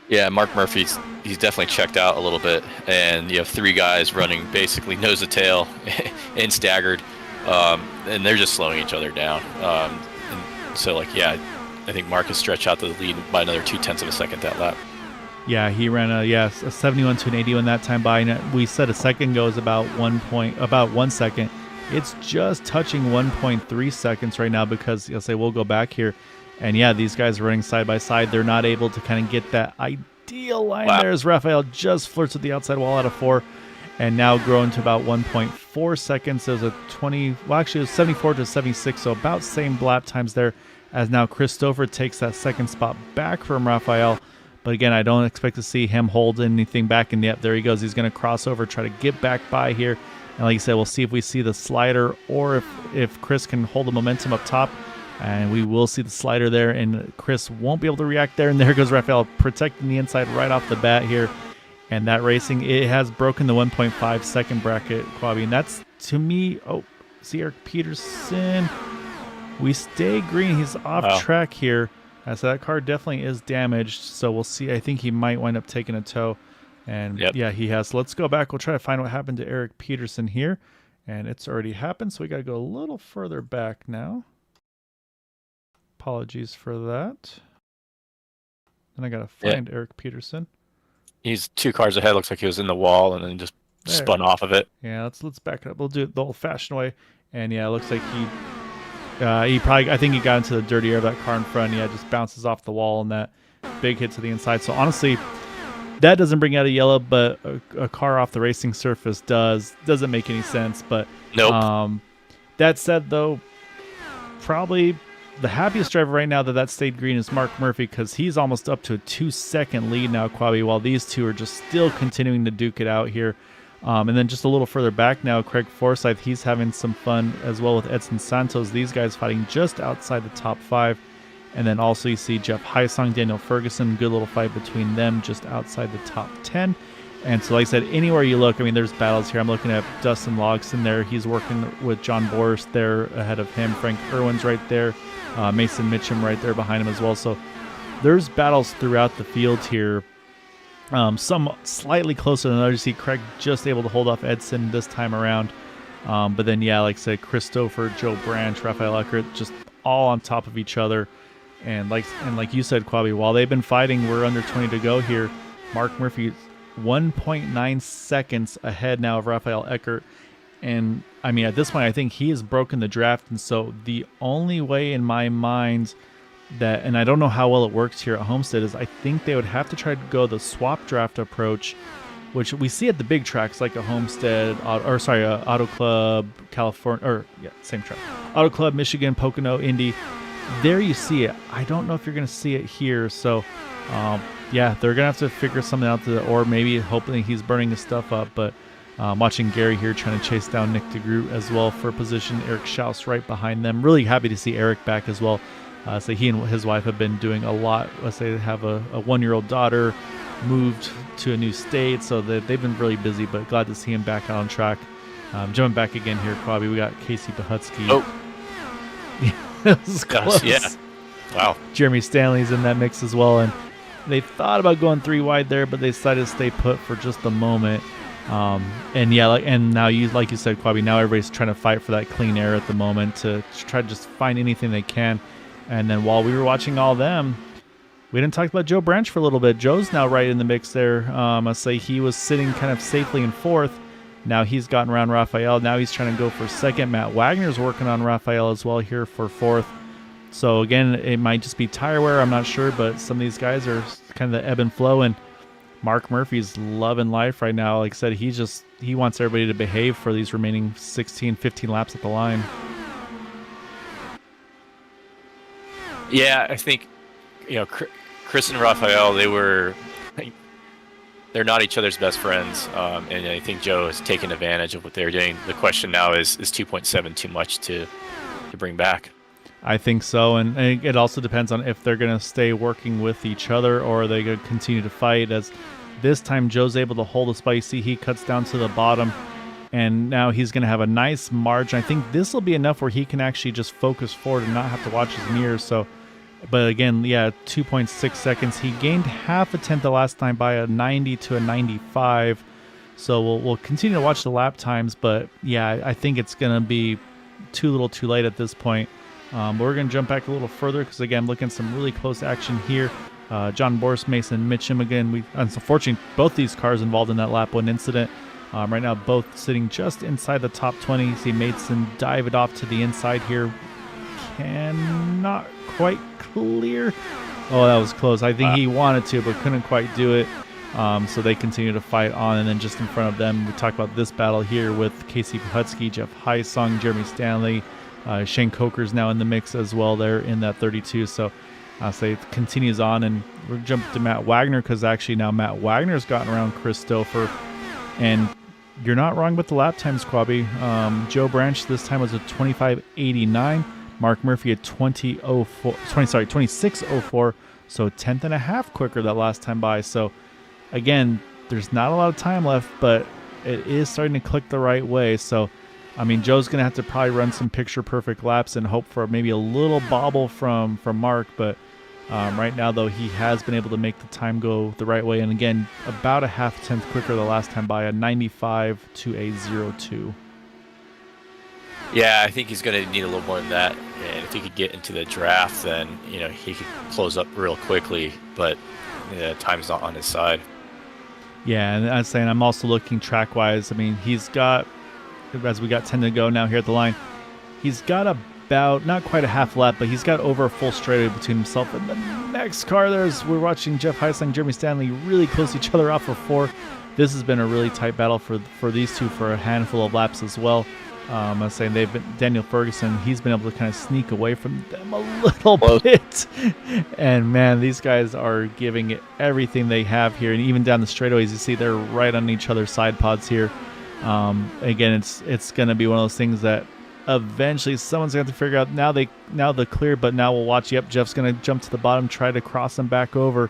Yeah, Mark Murphy's he's definitely checked out a little bit, and you have 3 guys running basically nose to tail and staggered, and they're just slowing each other down. And so, yeah, I think Mark has stretched out the lead by another 0.2 of a second that lap. Yeah, he ran a 71 to an 81 that time by. And we said a second ago is about 1 second. It's just touching 1.3 seconds right now, because I'll say we'll go back here, and yeah, these guys are running side by side. They're not able to kind of get that ideal line there, as Raphael just flirts with the outside wall out of 4, and now grown to about 1.4 seconds. There's a 20. Well, actually, it was 74 to 76, so about same lap times there. As now Christopher takes that second spot back from Raphael. But again, I don't expect to see him hold anything back. And yep, there he goes. He's going to cross over, try to get back by here. And like you said, we'll see if we see the slider, or if Chris can hold the momentum up top. And we will see the slider there, and Chris won't be able to react there. And there goes Raphael protecting the inside right off the bat here. And that racing, it has broken the 1.5 second bracket, Quabi. And that's, to me, see Eric Peterson. We stay green. He's off track here. So that car definitely is damaged. So we'll see. I think he might wind up taking a tow. And yeah, he has. So let's go back. We'll try to find what happened to Eric Peterson here. And it's already happened. So we got to go a little further back now. Apologies for that. Then I got to find Eric Peterson. He's 2 cars ahead. Looks like he was in the wall and then just spun off of it. Yeah, let's back it up. We'll do it the old-fashioned way. And yeah, it looks like I think he got into the dirty air of that car in front. Yeah, just bounces off the wall, and that big hit to the inside. So honestly, that doesn't bring out a yellow, but a car off the racing surface doesn't make any sense. But nope. That said, though, probably the happiest driver right now that stayed green is Mark Murphy, because he's almost up to a 2-second lead now, Quabi, while these two are just still continuing to duke it out here. And then just a little further back now, Craig Forsyth, he's having some fun as well with Edson Santos. These guys fighting just outside the top 5. And then also you see Jeff Hysong, Daniel Ferguson, good little fight between them just outside the top 10. And so like I said, anywhere you look, I mean, there's battles here. I'm looking at Dustin Logson there. He's working with John Boris there ahead of him. Frank Irwin's right there. Mason Mitchum right there behind him as well. So there's battles throughout the field here. Some slightly closer than others. You see Craig just able to hold off Edson this time around. But then, yeah, like I said, Christopher, Joe Branch, Raphael Eckert, just all on top of each other. And like you said, Quabi, while they've been fighting, we're under 20 to go here. Mark Murphy 1.9 seconds ahead now of Raphael Eckert. And, I mean, at this point, I think he has broken the draft. And so the only way in my mind that, and I don't know how well it works here at Homestead, is I think they would have to try to go the swap draft approach, which we see at the big tracks like a Homestead, Auto Club, California, or yeah, same track. Auto Club, Michigan, Pocono, Indy. There you see it. I don't know if you're going to see it here. So, yeah, they're going to have to figure something out, or maybe hopefully he's burning his stuff up. But watching Gary here trying to chase down Nick DeGroot as well for position. Eric Schaus right behind them. Really happy to see Eric back as well. So he and his wife have been doing a lot. Let's say they have a 1-year-old daughter, moved to a new state, so that they've been really busy, but glad to see him back out on track. Jumping back again here, Quabi, we got Casey Pahutsky. Oh. That was close. Yeah. Wow. Jeremy Stanley's in that mix as well, and they thought about going 3 wide there, but they decided to stay put for just a moment. And yeah, and now like you said, Quabi, now everybody's trying to fight for that clean air at the moment to try to just find anything they can. And then while we were watching all them, we didn't talk about Joe Branch for a little bit. Joe's now right in the mix there. I say he was sitting kind of safely in 4th. Now he's gotten around Raphael. Now he's trying to go for 2nd. Matt Wagner's working on Raphael as well here for 4th. So again, it might just be tire wear. I'm not sure, but some of these guys are kind of the ebb and flow. And Mark Murphy's loving life right now. Like I said, he wants everybody to behave for these remaining 16, 15 laps at the line. Yeah, I think, Chris and Raphael, they're not each other's best friends, and I think Joe has taken advantage of what they're doing. The question now is 2.7 too much to bring back? I think so, and it also depends on if they're going to stay working with each other or are they going to continue to fight. As this time Joe's able to hold a spot. You see he cuts down to the bottom, and now he's going to have a nice margin. I think this will be enough where he can actually just focus forward and not have to watch his mirrors. So, but again, yeah, 2.6 seconds. He gained half a tenth the last time by a 90 to a 95. So we'll continue to watch the lap times, but yeah, I think it's going to be too little too late at this point. We're going to jump back a little further because, again, looking at some really close action here. John Boris Mason, Mitchum again. Unfortunately, both these cars involved in that lap 1 incident. Right now, both sitting just inside the top 20. You see Mason dive it off to the inside here. Cannot quite clear. Oh, that was close. I think he wanted to, but couldn't quite do it. So they continue to fight on. And then just in front of them, we talk about this battle here with Casey Pahutsky, Jeff Heisung, Jeremy Stanley. Shane Coker's now in the mix as well there in that 32. So I'll say it continues on, and we're jumping to Matt Wagner because actually now Matt Wagner's gotten around Christopher. And you're not wrong with the lap times, Quabi. Joe Branch this time was a 25.89. Mark Murphy at 26.04. So 10th and a half quicker that last time by. So again, there's not a lot of time left, but it is starting to click the right way. So I mean, Joe's going to have to probably run some picture-perfect laps and hope for maybe a little bobble from Mark. But right now, though, he has been able to make the time go the right way. And again, about a half tenth quicker the last time by a 95 to a 02. Yeah, I think he's going to need a little more than that. And if he could get into the draft, then, he could close up real quickly. But time's not on his side. Yeah, and I'm saying I'm also looking track-wise. I mean, he's got, as we got 10 to go now here at the line, he's got about, not quite a half lap, but he's got over a full straightaway between himself and the next car. We're watching Jeff Heisling, Jeremy Stanley really close to each other off for 4. This has been a really tight battle for these two for a handful of laps as well. I was saying Daniel Ferguson, he's been able to kind of sneak away from them a little bit. And man, these guys are giving it everything they have here. And even down the straightaways, you see they're right on each other's side pods here. Again, it's going to be one of those things that eventually someone's going to have to figure out. Now the clear, but now we'll watch. Yep, Jeff's going to jump to the bottom, try to cross them back over.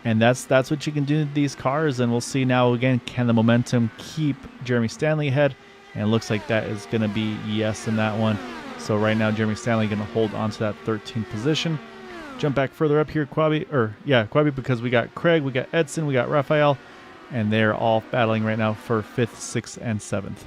And that's what you can do to these cars. And we'll see now again, can the momentum keep Jeremy Stanley ahead? And it looks like that is going to be yes in that one. So right now, Jeremy Stanley going to hold on to that 13th position. Jump back further up here, Quabi, because we got Craig, we got Edson, we got Raphael, and they're all battling right now for 5th, 6th, and 7th.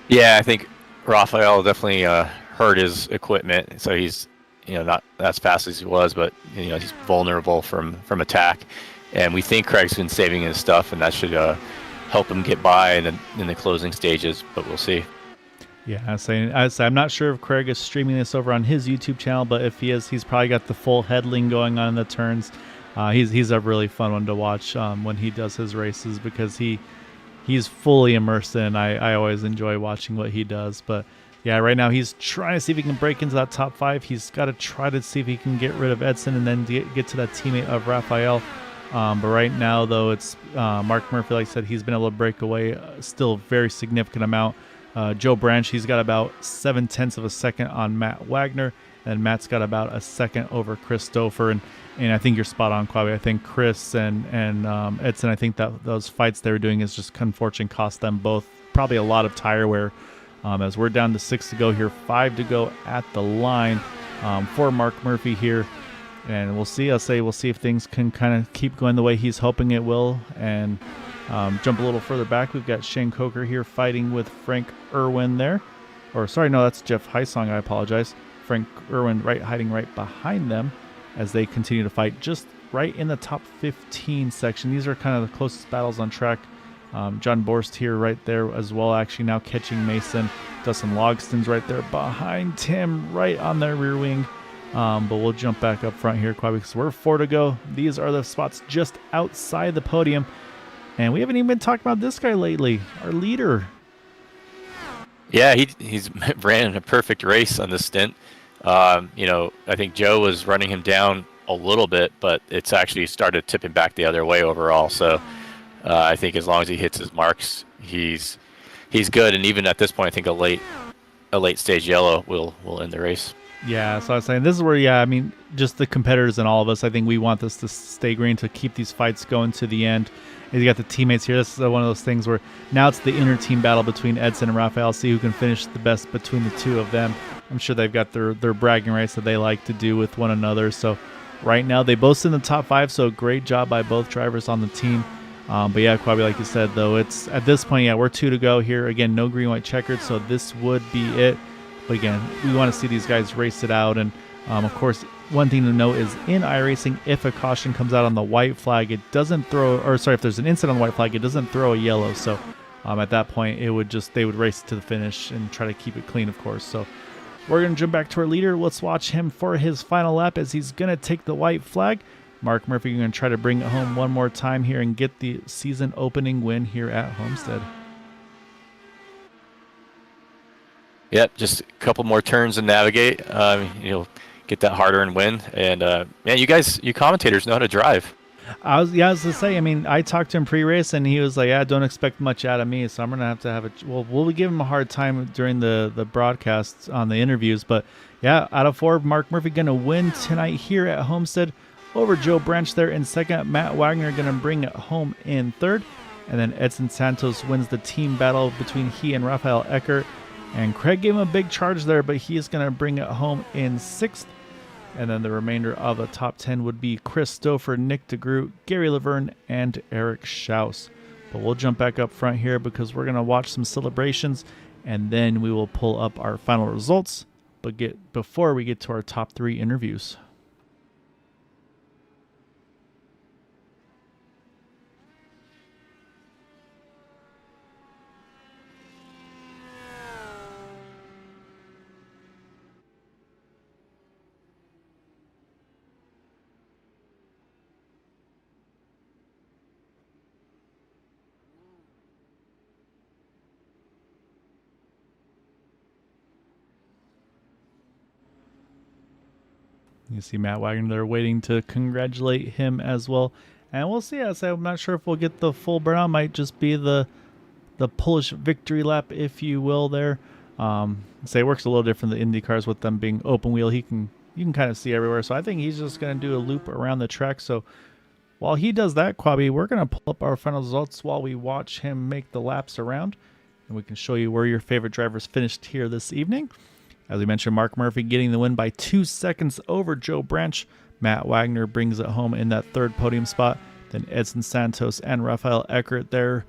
Yeah, I think Raphael definitely hurt his equipment, so he's not as fast as he was, but he's vulnerable from attack, and we think Craig's been saving his stuff, and that should help him get by in the closing stages, but we'll see. Yeah, I'm not sure if Craig is streaming this over on his YouTube channel, but if he is, he's probably got the full headling going on in the turns. He's a really fun one to watch when he does his races, because he's fully immersed in. I always enjoy watching what he does. But yeah, right now he's trying to see if he can break into that top 5. He's got to try to see if he can get rid of Edson and then get to that teammate of Raphael. But right now, though, it's Mark Murphy, like I said, he's been able to break away still a very significant amount. Joe Branch, he's got about 0.7 of a second on Matt Wagner, and Matt's got about a second over Chris Stouffer. And I think you're spot on, Quavi. I think Chris and Edson, I think that those fights they were doing is just unfortunately cost them both probably a lot of tire wear. As we're down to 6 to go here, 5 to go at the line for Mark Murphy here. And we'll see. We'll see if things can kind of keep going the way he's hoping it will. And jump a little further back, we've got Shane Coker here fighting with Frank Irwin there. Or sorry, no, that's Jeff Heisong. I apologize. Frank Irwin hiding right behind them as they continue to fight just right in the top 15 section. These are kind of the closest battles on track. John Borst here right there as well, actually now catching Mason. Dustin Logston's right there behind Tim, right on their rear wing. But we'll jump back up front here, Quavi, because we're 4 to go. These are the spots just outside the podium. And we haven't even been talking about this guy lately, our leader. Yeah, he's ran a perfect race on this stint. I think Joe was running him down a little bit, but it's actually started tipping back the other way overall. So I think as long as he hits his marks, he's good. And even at this point, I think a late stage yellow will end the race. Yeah, so I was saying this is where, just the competitors and all of us, I think we want this to stay green to keep these fights going to the end. And you got the teammates here. This is one of those things where now it's the inner team battle between Edson and Raphael. See who can finish the best between the two of them. I'm sure they've got their bragging rights that they like to do with one another. So right now they both sit in the top 5, so great job by both drivers on the team. But yeah, Quabi, like you said, though, it's at this point, we're 2 to go here. Again, no green, white checkered, so this would be it. But again, we want to see these guys race it out. And of course, one thing to note is in iRacing, if a caution comes out on the white flag, it doesn't throw, or sorry, if there's an incident on the white flag, it doesn't throw a yellow. So at that point, they would race to the finish and try to keep it clean, of course. So we're going to jump back to our leader. Let's watch him for his final lap as he's going to take the white flag. Mark Murphy going to try to bring it home one more time here and get the season opening win here at Homestead. Yep, just a couple more turns and navigate. Get that harder and win. And man, you commentators know how to drive. I was going to say, I talked to him pre-race and he was like, don't expect much out of me. So I'm going to have it. Well, we'll give him a hard time during the broadcasts on the interviews. But yeah, out of 4, Mark Murphy going to win tonight here at Homestead over Joe Branch there in second. Matt Wagner going to bring it home in third. And then Edson Santos wins the team battle between he and Raphael Eckert. And Craig gave him a big charge there, but he is going to bring it home in 6th. And then the remainder of the top 10 would be Chris Stouffer, Nick DeGroot, Gary Laverne, and Eric Schaus. But we'll jump back up front here because we're going to watch some celebrations, and then we will pull up our final results. But before we get to our top 3 interviews. You see Matt Wagner there waiting to congratulate him as well. And we'll see. I'm not sure if we'll get the full burnout. Might just be the Polish victory lap, if you will, there. It works a little different, the Indy cars, with them being open wheel. You can kind of see everywhere. So I think he's just going to do a loop around the track. So while he does that, Quabi, we're going to pull up our final results while we watch him make the laps around. And we can show you where your favorite drivers finished here this evening. As we mentioned, Mark Murphy getting the win by 2 seconds over Joe Branch. Matt Wagner brings it home in that 3rd podium spot. Then Edson Santos and Raphael Eckert there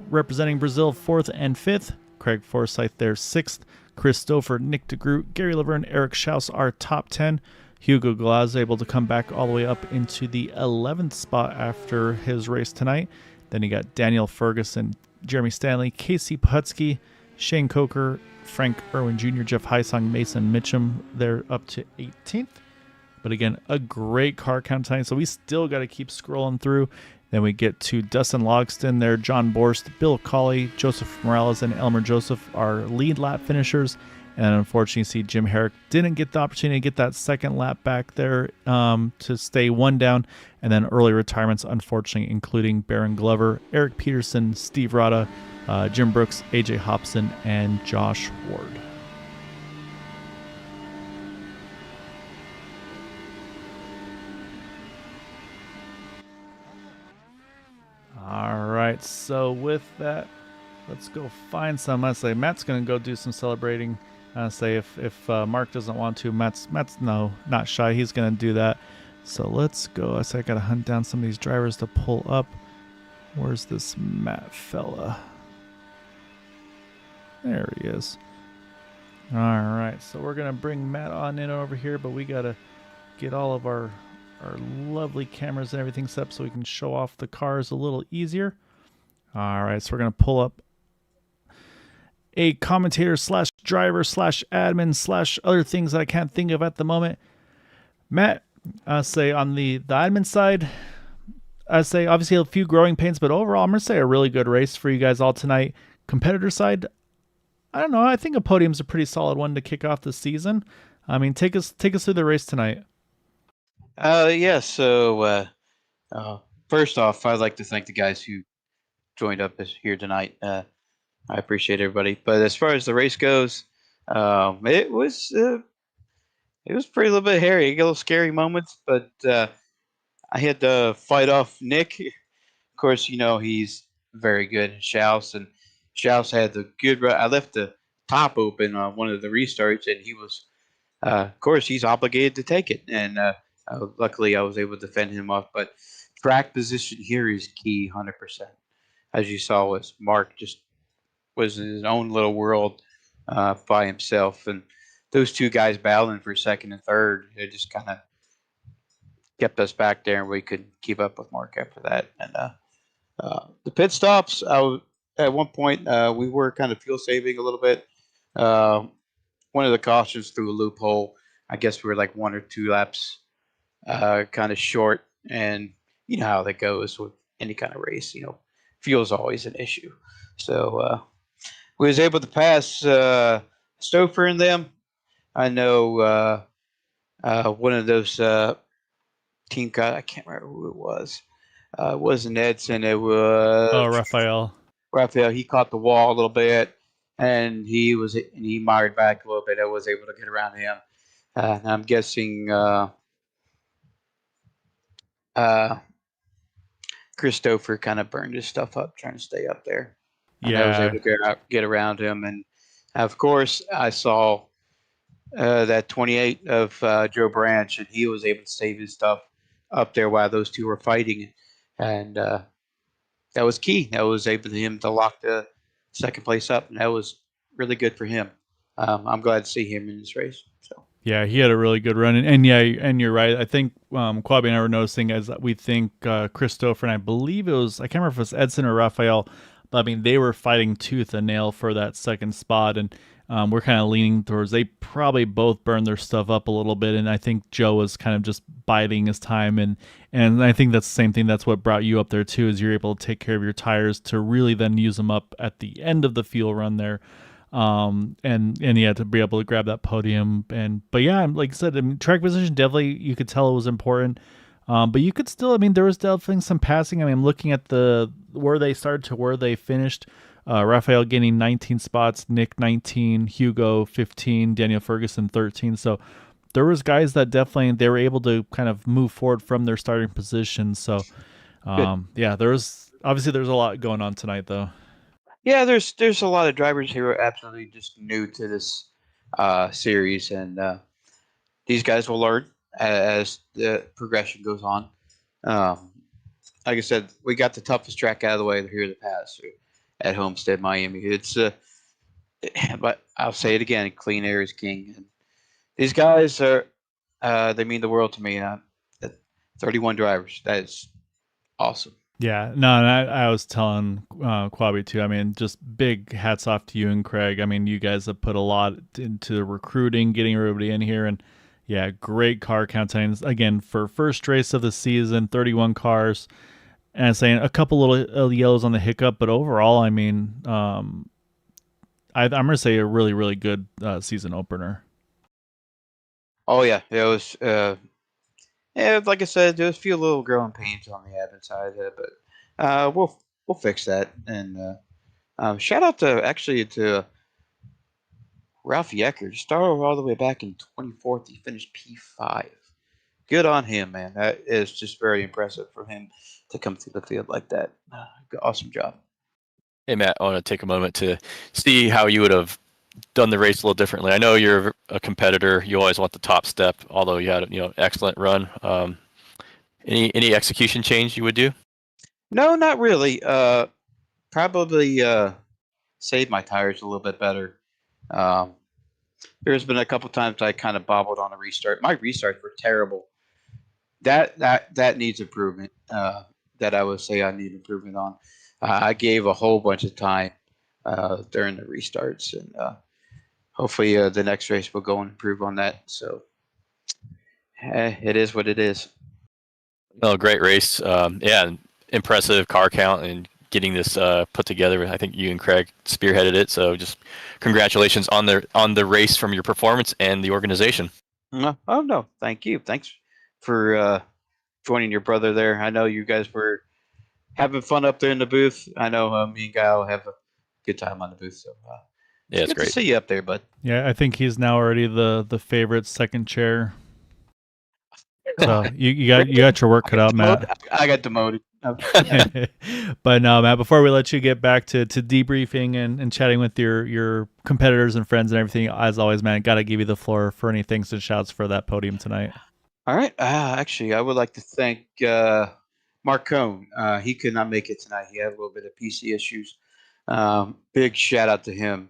representing Brazil 4th and 5th. Craig Forsyth there 6th. Chris Stouffer, Nick DeGroot, Gary Laverne, Eric Schaus are top 10. Hugo Glaz able to come back all the way up into the 11th spot after his race tonight. Then you got Daniel Ferguson, Jeremy Stanley, Casey Putsky, Shane Coker, Frank Irwin Jr., Jeff Heisong, Mason Mitchum. They're up to 18th. But again, a great car count tonight, so we still got to keep scrolling through. Then we get to Dustin Logston there, John Borst, Bill Colley, Joseph Morales, and Elmer Joseph are lead lap finishers. And unfortunately, you see Jim Herrick didn't get the opportunity to get that second lap back there to stay one down. And then early retirements, unfortunately, including Baron Glover, Eric Peterson, Steve Rada, Jim Brooks, AJ Hobson, and Josh Ward. All right, so with that, let's go find some. I say Matt's gonna go do some celebrating. Say if Mark doesn't want to, Matt's no, not shy. He's gonna do that. So let's go. I say I gotta hunt down some of these drivers to pull up. Where's this Matt fella? There he is. All right, so we're gonna bring Matt on in over here, but we gotta get all of our lovely cameras and everything set up so we can show off the cars a little easier. All right, so we're going to pull up a commentator slash driver slash admin slash other things that I can't think of at the moment. Matt, say on the admin side, I say obviously a few growing pains, but overall I'm going to say a really good race for you guys all tonight. Competitor side, I don't know. I think a podium's a pretty solid one to kick off the season. I mean, take us through the race tonight. Yeah, so first off, I'd like to thank the guys who joined up here tonight. I appreciate everybody. But as far as the race goes, it was pretty little bit hairy, a little scary moments, but I had to fight off Nick. Of course, you know, he's very good. Schaus had the good run. I left the top open on one of the restarts, and he was, of course, he's obligated to take it. And luckily, I was able to defend him off. But track position here is key, 100%. As you saw, was Mark just was in his own little world by himself, and those two guys battling for second and third, it just kind of kept us back there, and we couldn't keep up with Mark after that. And the pit stops, at one point we were kind of fuel saving a little bit. One of the cautions through a loophole. I guess we were like 1 or 2 laps kind of short, and you know how that goes with any kind of race. You know, fuel is always an issue. So we was able to pass Stouffer and them. I know one of those team guys. I can't remember who it was. It wasn't Edson. It was Raphael. Raphael. He caught the wall a little bit, and he mired back a little bit. I was able to get around him. I'm guessing Christopher kind of burned his stuff up trying to stay up there. And I was able to get around him. And of course, I saw that 28 of Joe Branch, and he was able to save his stuff up there while those two were fighting. And that was key. That was able to him to lock the second place up, and that was really good for him. I'm glad to see him in this race. So. Yeah, he had a really good run, and you're right. I think Quabi and I were noticing as we think Christopher, and I believe it was, I can't remember if it was Edson or Raphael, but I mean they were fighting tooth and nail for that second spot, and we're kind of leaning towards they probably both burned their stuff up a little bit, and I think Joe was kind of just biding his time, and I think that's the same thing. That's what brought you up there too, is you're able to take care of your tires to really then use them up at the end of the fuel run there. And yeah, to be able to grab that podium, but yeah, like I said, I mean, track position definitely you could tell it was important, but you could still, I mean, there was definitely some passing. I mean, I'm looking at where they started to where they finished. Raphael gaining 19 spots, Nick 19, Hugo 15, Daniel Ferguson 13. So there was guys that definitely they were able to kind of move forward from their starting position. So yeah, there's a lot going on tonight though. Yeah, there's a lot of drivers here who are absolutely just new to this series, and these guys will learn as the progression goes on. Like I said, we got the toughest track out of the way here to pass at Homestead, Miami. It's But I'll say it again: clean air is king. And these guys are they mean the world to me. 31 drivers. That is awesome. Yeah, no, and I was telling Quabi too. I mean, just big hats off to you and Craig. I mean, you guys have put a lot into recruiting, getting everybody in here, and yeah, great car count times. Again, for first race of the season, 31 cars, and I'm saying a couple little yellows on the hiccup, but overall, I mean, I'm gonna say a really, really good season opener. Oh yeah, it was. Yeah, like I said, there's a few little growing pains on the admin side of it, but we'll fix that. And shout out to actually to Ralph Yecker. Started all the way back in 24th. He finished P5. Good on him, man. That is just very impressive for him to come through the field like that. Awesome job. Hey Matt, I want to take a moment to see how you would have done the race a little differently. I know you're a competitor. You always want the top step, although you had excellent run. Any execution change you would do? No, not really. Probably save my tires a little bit better. There's been a couple times I kind of bobbled on a restart. My restarts were terrible. That needs improvement. That I would say I need improvement on. I gave a whole bunch of time during the restarts, and hopefully the next race will go and improve on that. So it is what it is. Oh, great race. Yeah, impressive car count and getting this put together. I think you and Craig spearheaded it. So just congratulations on the race from your performance and the organization. Oh no, thank you. Thanks for joining your brother there. I know you guys were having fun up there in the booth. I know me and Guy will have a good time on the booth. So Yeah, it's good to great. see you up there, bud. Yeah, I think he's now already the favorite second chair. So you got your work cut out, Matt. I got demoted. But no, Matt, before we let you get back to debriefing and chatting with your competitors and friends and everything, as always, man, got to give you the floor for any thanks and shouts for that podium tonight. All right. Actually, I would like to thank Mark Cohn. He could not make it tonight. He had a little bit of PC issues. Big shout out to him.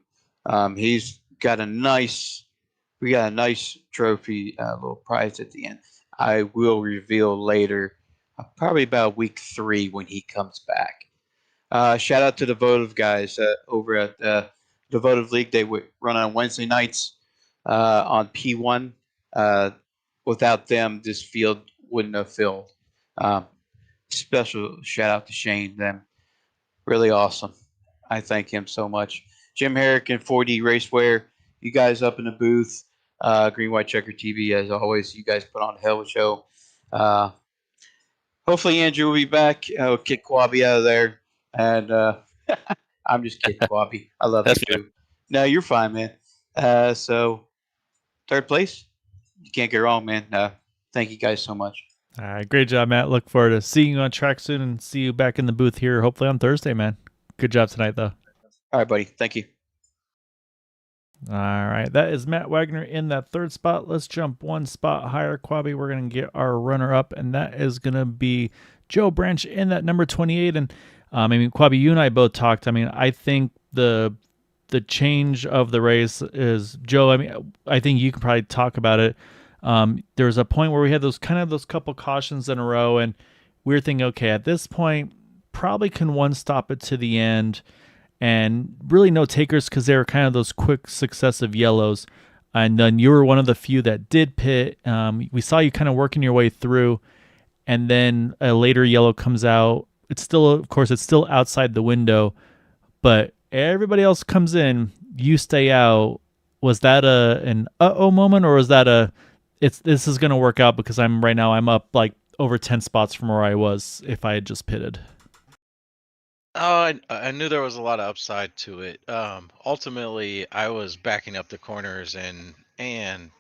He's got we got a nice trophy, little prize at the end. I will reveal later, probably about week 3 when he comes back. Shout out to the Votive guys over at the Votive League. They would run on Wednesday nights on P1. Without them, this field wouldn't have filled. Special shout out to Shane. Them really awesome. I thank him so much. Jim Herrick and 4D Racewear, you guys up in the booth. Green White Checker TV, as always, you guys put on a hell of a show. Hopefully Andrew will be back. I'll kick Quabi out of there. And I'm just kidding, Quabi. I love That's you too. No, you're fine, man. So third place, you can't get wrong, man. Thank you guys so much. All right, great job, Matt. Look forward to seeing you on track soon and see you back in the booth here, hopefully on Thursday, man. Good job tonight, though. All right, buddy. Thank you. All right, that is Matt Wagner in that third spot. Let's jump one spot higher, Quabi. We're going to get our runner up, and that is going to be Joe Branch in that number 28. And I mean, Quabi, you and I both talked. I mean, I think the change of the race is Joe. I mean, I think you can probably talk about it. There was a point where we had those couple cautions in a row, and we were thinking, okay, at this point, probably can one stop it to the end. And really no takers because they were kind of those quick successive yellows. And then you were one of the few that did pit. We saw you kind of working your way through, and then a later yellow comes out. It's still, of course, it's still outside the window, but everybody else comes in. You stay out. Was that an uh-oh moment, or was that this is going to work out because I'm up like over 10 spots from where I was if I had just pitted? Oh, I knew there was a lot of upside to it. Ultimately, I was backing up the corners and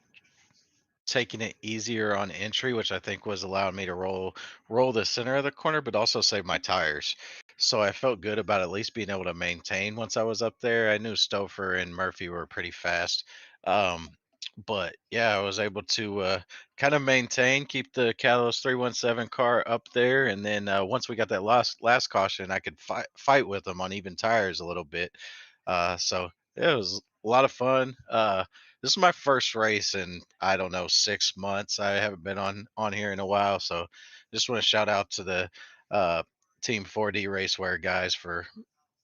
taking it easier on entry, which I think was allowing me to roll the center of the corner, but also save my tires. So I felt good about at least being able to maintain once I was up there. I knew Stouffer and Murphy were pretty fast. But yeah, I was able to kind of maintain, keep the Catalyst 317 car up there, and then once we got that last caution, I could fight with them on even tires a little bit. So It was a lot of fun. This is my first race in, I don't know, 6 months. I haven't been on here in a while, so just want to shout out to the uh, Team 4D Racewear guys for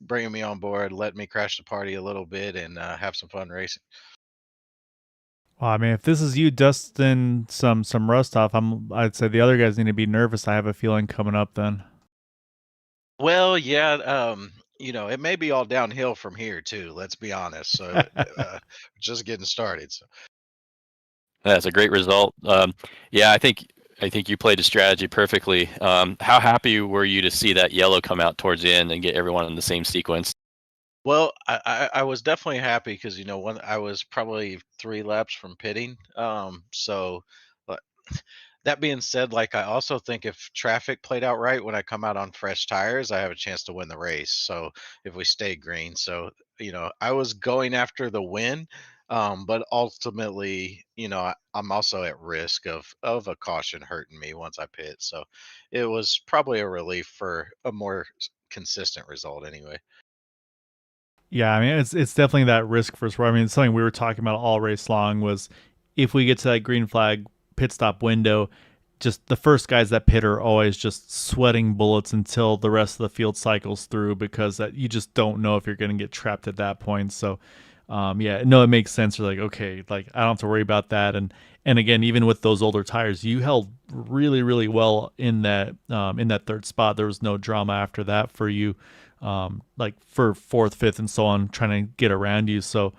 bringing me on board, letting me crash the party a little bit, and have some fun racing. Well, I mean, if this is you dusting some rust off, I'd say the other guys need to be nervous. I have a feeling coming up then. Well, yeah, it may be all downhill from here too. Let's be honest. So, just getting started. So. That's a great result. Yeah, I think you played the strategy perfectly. How happy were you to see that yellow come out towards the end and get everyone in the same sequence? Well, I was definitely happy because when I was probably 3 laps from pitting. But that being said, like I also think if traffic played out right when I come out on fresh tires, I have a chance to win the race. So if we stay green, so I was going after the win, but ultimately, I'm also at risk of a caution hurting me once I pit. So it was probably a relief for a more consistent result anyway. Yeah, I mean it's definitely that risk for us. I mean, it's something we were talking about all race long was if we get to that green flag pit stop window, just the first guys that pit are always just sweating bullets until the rest of the field cycles through because you just don't know if you're going to get trapped at that point. So, yeah, no, it makes sense. You're like, okay, like I don't have to worry about that. And again, even with those older tires, you held really, really well in that third spot. There was no drama after that for you, like for fourth, fifth, and so on, trying to get around you. So,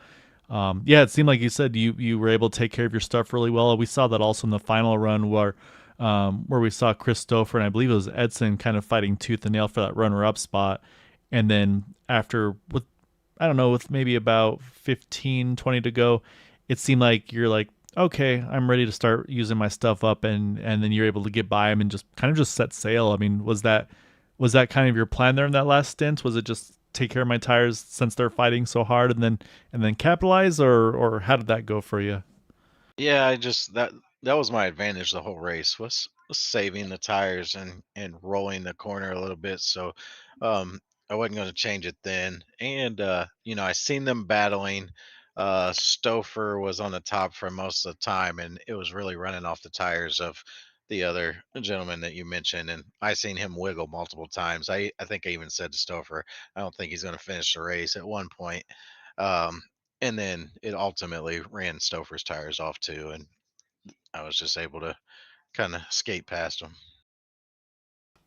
yeah, it seemed like you said you were able to take care of your stuff really well. We saw that also in the final run where we saw Christopher and I believe it was Edson kind of fighting tooth and nail for that runner-up spot. And then after with maybe about 15, 20 to go, it seemed like you're like, okay, I'm ready to start using my stuff up, and then you're able to get by him and just kind of just set sail. I mean, was that kind of your plan there in that last stint? Was it just take care of my tires since they're fighting so hard and then capitalize, or how did that go for you? Yeah, I just that was my advantage the whole race was saving the tires and rolling the corner a little bit. So I wasn't going to change it then. And I seen them battling. Stouffer was on the top for most of the time, and it was really running off the tires of the other gentleman that you mentioned. And I seen him wiggle multiple times. I think I even said to Stouffer, I don't think he's going to finish the race at one point. Um, and then it ultimately ran Stouffer's tires off too, and I was just able to kind of skate past him.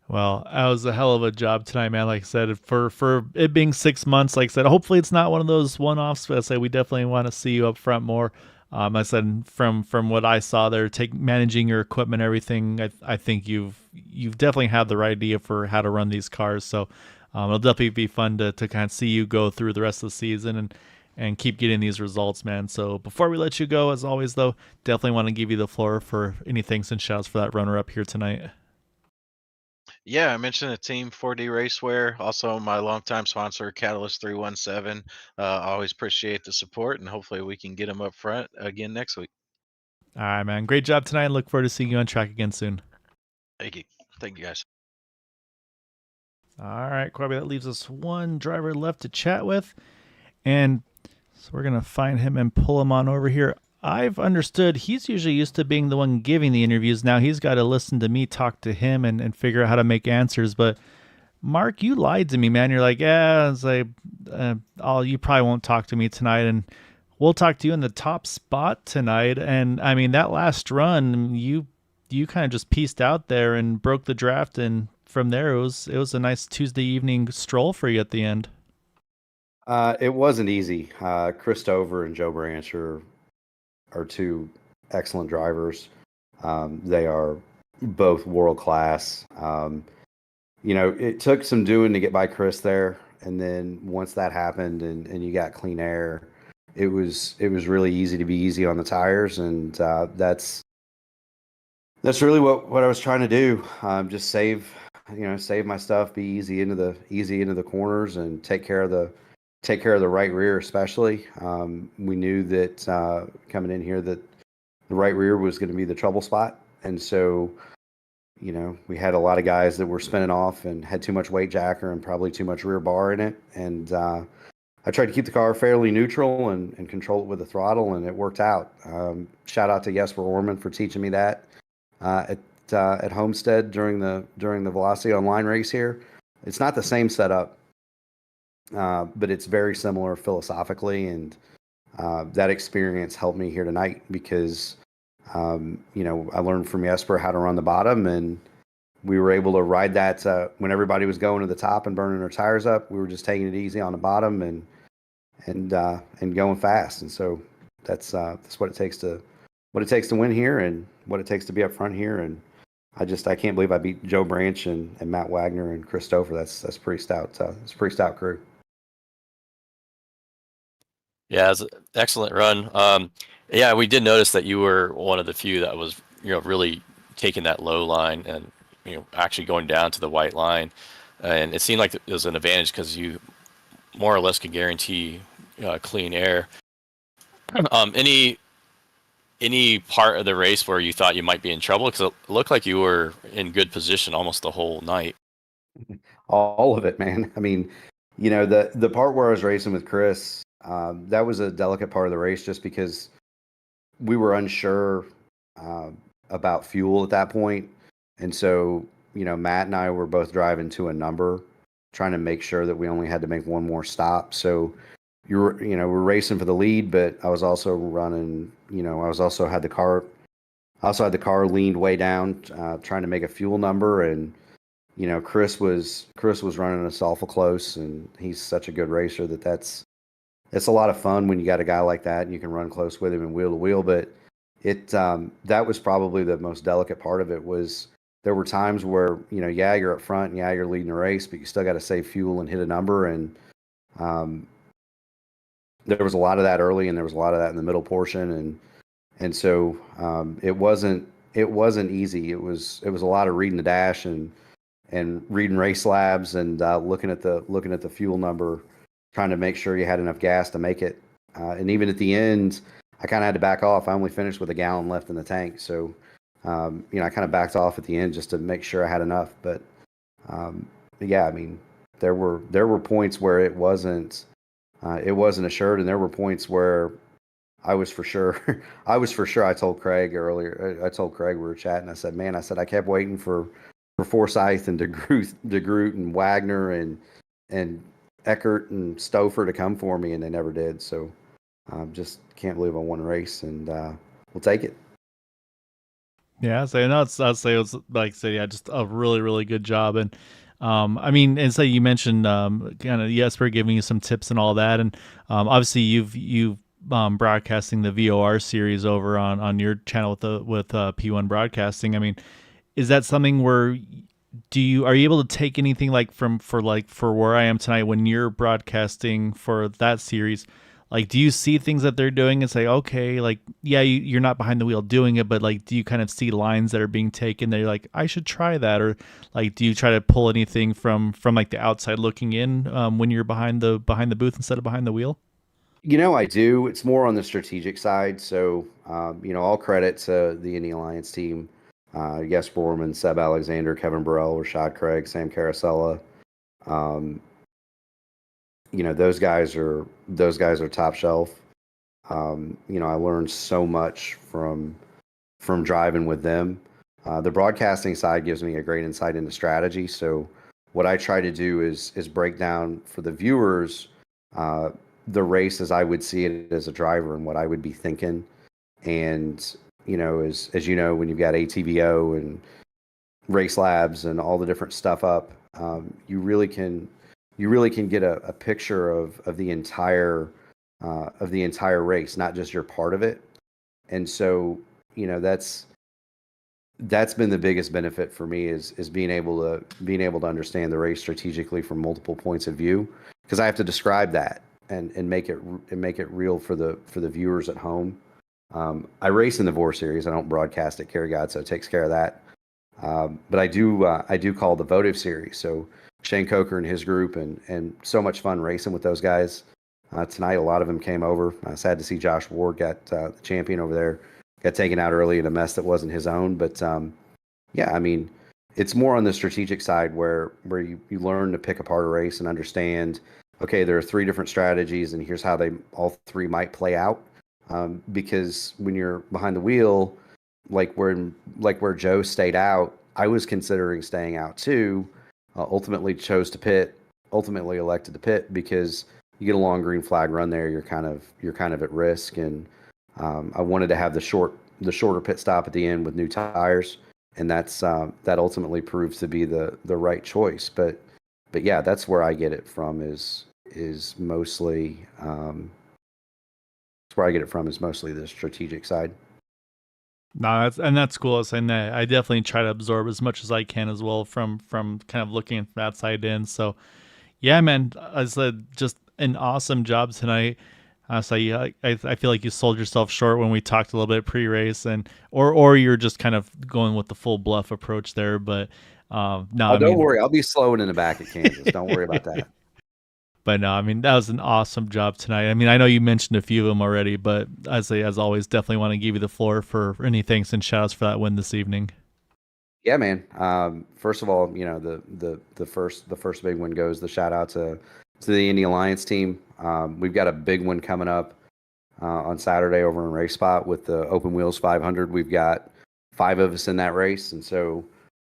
Well, that was a hell of a job tonight, man. Like I said, for it being 6 months, like I said, hopefully it's not one of those one-offs. But I say we definitely want to see you up front more. I said from what I saw there, managing your equipment, everything. I think you've definitely had the right idea for how to run these cars. So it'll definitely be fun to kind of see you go through the rest of the season and keep getting these results, man. So before we let you go, as always, though, definitely want to give you the floor for any thanks and shouts for that runner-up here tonight. Yeah, I mentioned the Team 4D Racewear, also my longtime sponsor, Catalyst 317. Always appreciate the support, and hopefully we can get them up front again next week. All right, man. Great job tonight. Look forward to seeing you on track again soon. Thank you. Thank you, guys. All right, Corby, that leaves us one driver left to chat with. And so we're going to find him and pull him on over here. I've understood he's usually used to being the one giving the interviews. Now he's got to listen to me talk to him and figure out how to make answers. But Mark, you lied to me, man. You're like, yeah, it's like, you probably won't talk to me tonight, and we'll talk to you in the top spot tonight. And I mean, that last run, you kind of just pieced out there and broke the draft, and from there it was a nice Tuesday evening stroll for you at the end. It wasn't easy. Christopher and Joe Branch are two excellent drivers. They are both world class. It took some doing to get by Chris there, and then once that happened and you got clean air, it was really easy to be easy on the tires, and that's really what I was trying to do. Just save my stuff, be easy into the corners, and take care of the right rear especially. We knew that coming in here that the right rear was going to be the trouble spot, and so we had a lot of guys that were spinning off and had too much weight jacker and probably too much rear bar in it, and I I tried to keep the car fairly neutral and control it with the throttle, and it worked out. Shout out to Jesper Orman for teaching me that at Homestead during the Velocity Online race here. It's not the same setup, but it's very similar philosophically, and that experience helped me here tonight because I learned from Jesper how to run the bottom, and we were able to ride that when everybody was going to the top and burning their tires up. We were just taking it easy on the bottom and going fast. And so that's what it takes to win here, and what it takes to be up front here. And I can't believe I beat Joe Branch and Matt Wagner and Chris Stouffer. That's pretty stout. It's a pretty stout crew. Yeah, it's an excellent run. Yeah, we did notice that you were one of the few that was, really taking that low line and, actually going down to the white line. And it seemed like it was an advantage because you more or less could guarantee clean air. Any part of the race where you thought you might be in trouble? Because it looked like you were in good position almost the whole night. All of it, man. I mean, the part where I was racing with Chris, that was a delicate part of the race just because we were unsure about fuel at that point. And so, Matt and I were both driving to a number, trying to make sure that we only had to make one more stop. So we're racing for the lead, but I was also running, I also had the car leaned way down, trying to make a fuel number. And, Chris was running us awful close, and he's such a good racer it's a lot of fun when you got a guy like that and you can run close with him and wheel to wheel. But that was probably the most delicate part of it. Was there were times where, you're up front and you're leading the race, but you still got to save fuel and hit a number. And there was a lot of that early, and there was a lot of that in the middle portion. And so it wasn't easy. It was a lot of reading the dash and reading race labs and looking at the fuel number, trying to make sure you had enough gas to make it. And even at the end, I kind of had to back off. I only finished with a gallon left in the tank. So, I kind of backed off at the end just to make sure I had enough. But yeah, I mean, there were points where it wasn't assured, and there were points where I was for sure. I told Craig earlier. I told Craig, we were chatting. I said, man, I kept waiting for Forsyth and DeGroot and Wagner and Eckert and Stouffer to come for me, and they never did. So just can't believe I won a race, and we'll take it. Yeah, I'd say it was like say yeah, just a really really good job. And I mean, and so you mentioned kind of Jesper giving you some tips and all that, and obviously you've broadcasting the VOR series over on your channel with P1 Broadcasting. I mean, is that something where are you able to take anything like for where I am tonight when you're broadcasting for that series? Like, do you see things that they're doing and say, okay, like, yeah, you're not behind the wheel doing it, but like, do you kind of see lines that are being taken that you're like, I should try that? Or like, do you try to pull anything from like the outside looking in when you're behind the booth instead of behind the wheel? I do. It's more on the strategic side. So, all credit to the Indy Alliance team. Jesper Orman, Seb Alexander, Kevin Burrell, Rashad Craig, Sam Carosella. Those guys are top shelf. I learned so much from driving with them. The broadcasting side gives me a great insight into strategy. So what I try to do is break down for the viewers the race as I would see it as a driver and what I would be thinking. And as you know, when you've got ATVO and race labs and all the different stuff up, you really can get a picture of the entire race, not just your part of it. And so, that's been the biggest benefit for me is being able to understand the race strategically from multiple points of view, because I have to describe that and make it real for the viewers at home. I race in the VOR series. I don't broadcast at Carry God, so it takes care of that. But I do call the votive series. So Shane Coker and his group, and so much fun racing with those guys. Tonight, a lot of them came over. Sad to see Josh Ward got the champion over there, got taken out early in a mess that wasn't his own. But yeah, I mean, it's more on the strategic side where you learn to pick apart a race and understand okay, there are three different strategies, and here's how they all three might play out. Because when you're behind the wheel, like where Joe stayed out, I was considering staying out too. Ultimately, chose to pit. Ultimately, elected to pit because you get a long green flag run there, you're kind of at risk, and I wanted to have the shorter pit stop at the end with new tires, and that ultimately proves to be the right choice. But yeah, that's where I get it from is mostly that's where I get it from is mostly the strategic side. No, that's cool. And I definitely try to absorb as much as I can as well from kind of looking from that side in. So yeah, man, I said just an awesome job tonight. So yeah, I feel like you sold yourself short when we talked a little bit pre-race, and or you're just kind of going with the full bluff approach there. But no, Oh, I don't mean, worry, I'll be slowing in the back at Kansas. Don't worry about that. but no, I mean that was an awesome job tonight. I mean, I know you mentioned a few of them already, but as always, definitely want to give you the floor for any thanks and shout outs for that win this evening. Yeah, man. First of all, the first big one goes the shout out to the Indy Alliance team. We've got a big one coming up on Saturday over in Race Spot with the Open Wheels 500. We've got 5 of us in that race, and so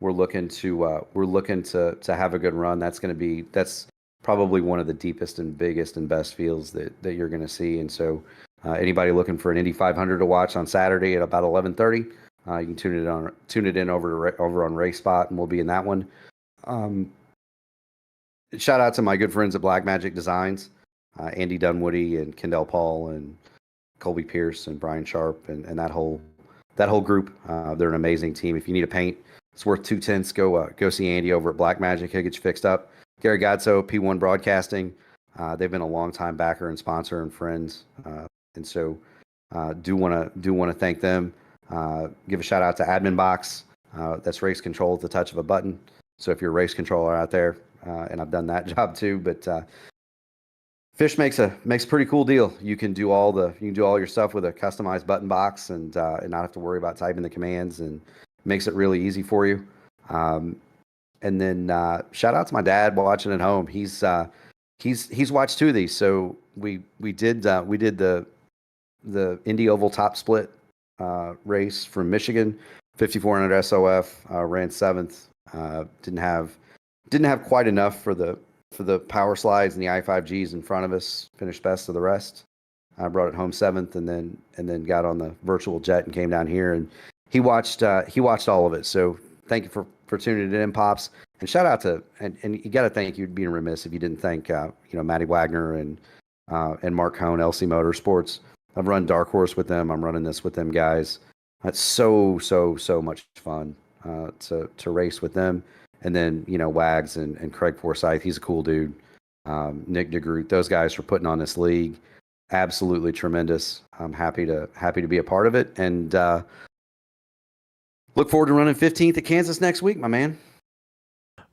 we're looking to have a good run. That's probably one of the deepest and biggest and best fields that you're going to see. And so, anybody looking for an Indy 500 to watch on Saturday at about 11:30, you can tune it in over on Race Spot, and we'll be in that one. Um, Shout out to my good friends at Black Magic Designs, Andy Dunwoody and Kendall Paul and Colby Pierce and Brian Sharp and that whole group. They're an amazing team. If you need a paint, it's worth 2 tenths. Go see Andy over at Black Magic. He'll get you fixed up. Gary Godso, P1 Broadcasting. They've been a long time backer and sponsor and friends, and so do want to thank them. Give a shout out to Admin Box. That's race control at the touch of a button. So if you're a race controller out there, and I've done that job too, but Fish makes a pretty cool deal. You can do all your stuff with a customized button box and not have to worry about typing the commands, and makes it really easy for you. And then shout out to my dad watching at home. He's watched 2 of these. So we did the Indy Oval Top Split race from Michigan, 5400 SOF, ran 7th. Didn't have quite enough for the power slides and the I5Gs in front of us. Finished best of the rest. I brought it home 7th, and then got on the virtual jet and came down here, and he watched all of it. So thank you for tuning it in, Pops. And shout out to and you got to thank, you'd be remiss if you didn't thank Matty Wagner and Mark Hone, LC Motorsports. I've run Dark Horse with them. I'm running this with them guys. That's so much fun to race with them. And then Wags and Craig Forsyth, he's a cool dude. Nick DeGroot, those guys for putting on this league, absolutely tremendous. I'm happy to be a part of it, and look forward to running 15th at Kansas next week, my man.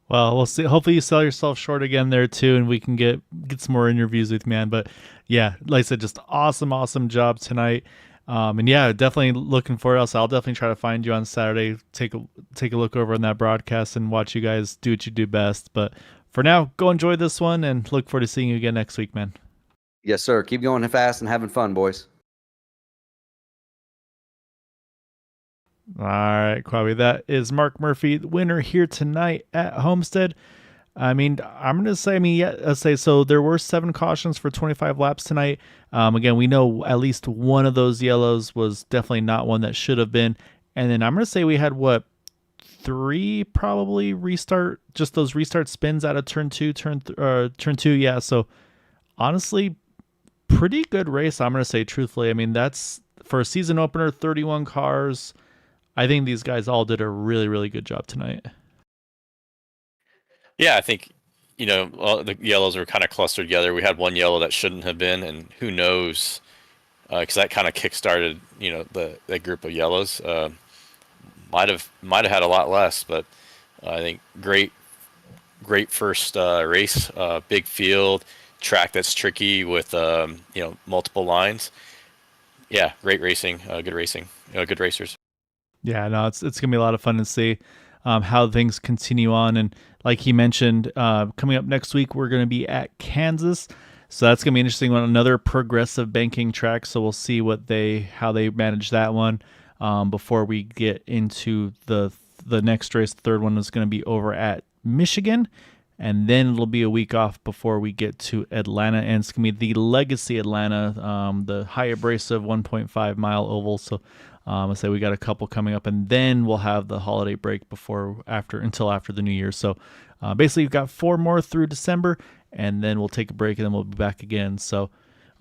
Well, we'll see. Hopefully you sell yourself short again there too, and we can get some more interviews with you, man. But yeah, like I said, just awesome job tonight. And yeah, definitely looking for us. I'll definitely try to find you on Saturday. Take a look over on that broadcast and watch you guys do what you do best. But for now, go enjoy this one, and look forward to seeing you again next week, man. Yes, sir. Keep going fast and having fun, boys. All right, Quavi. That is Mark Murphy, the winner here tonight at Homestead. I mean, I'm going to say, let's say, so there were 7 cautions for 25 laps tonight. Again, we know at least one of those yellows was definitely not one that should have been. And then I'm going to say we had, 3 probably just those restart spins out of turn 2. Yeah. So honestly, pretty good race, I'm going to say, truthfully. I mean, that's for a season opener, 31 cars. I think these guys all did a really, really good job tonight. Yeah, I think, all the yellows were kind of clustered together. We had one yellow that shouldn't have been, and who knows, because that kind of kick-started, that group of yellows. Might have had a lot less, but I think great first race, big field, track that's tricky with, multiple lines. Yeah, great racing, good racing, good racers. Yeah, no, it's gonna be a lot of fun to see how things continue on, and like he mentioned, coming up next week, we're going to be at Kansas. So that's going to be interesting one, another progressive banking track. So we'll see how they manage that one before we get into the next race. The third one is going to be over at Michigan. And then it'll be a week off before we get to Atlanta. And it's going to be the Legacy Atlanta, the high abrasive 1.5 mile oval. So I say we got a couple coming up, and then we'll have the holiday break until after the New Year. So basically, we've got 4 more through December, and then we'll take a break, and then we'll be back again. So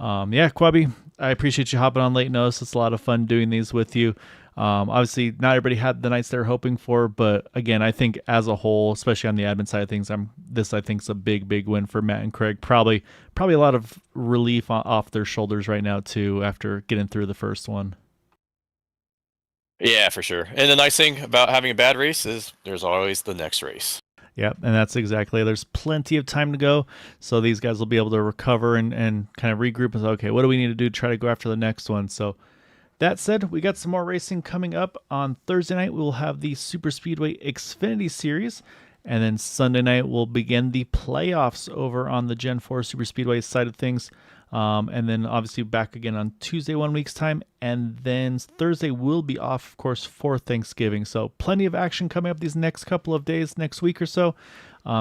yeah, Quabi, I appreciate you hopping on late notice. It's a lot of fun doing these with you. Obviously, not everybody had the nights they're hoping for, but again, I think as a whole, especially on the admin side of things, I think is a big win for Matt and Craig. Probably a lot of relief off their shoulders right now too after getting through the first one. Yeah, for sure. And the nice thing about having a bad race is there's always the next race. Yep, and that's exactly. There's plenty of time to go, so these guys will be able to recover and kind of regroup and say, okay, what do we need to do to try to go after the next one? So that said, we got some more racing coming up. On Thursday night, we'll have the Super Speedway Xfinity Series, and then Sunday night we'll begin the playoffs over on the Gen 4 Super Speedway side of things. And then obviously back again on Tuesday 1 week's time, and then Thursday will be off, of course, for Thanksgiving. So plenty of action coming up these next couple of days, next week or so.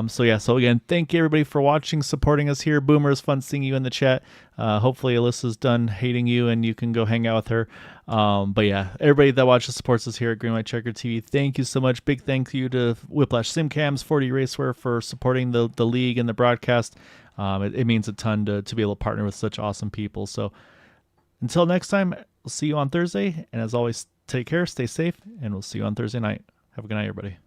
So again, thank you everybody for watching, supporting us here. Boomer, it's fun seeing you in the chat. Hopefully Alyssa's done hating you and you can go hang out with her. But yeah, everybody that watches, supports us here at Green White Checker TV, thank you so much. Big thank you to Whiplash Simcams, 40 Racewear for supporting the league and the broadcast. It means a ton to be able to partner with such awesome people. So until next time, we'll see you on Thursday. And as always, take care, stay safe, and we'll see you on Thursday night. Have a good night, everybody.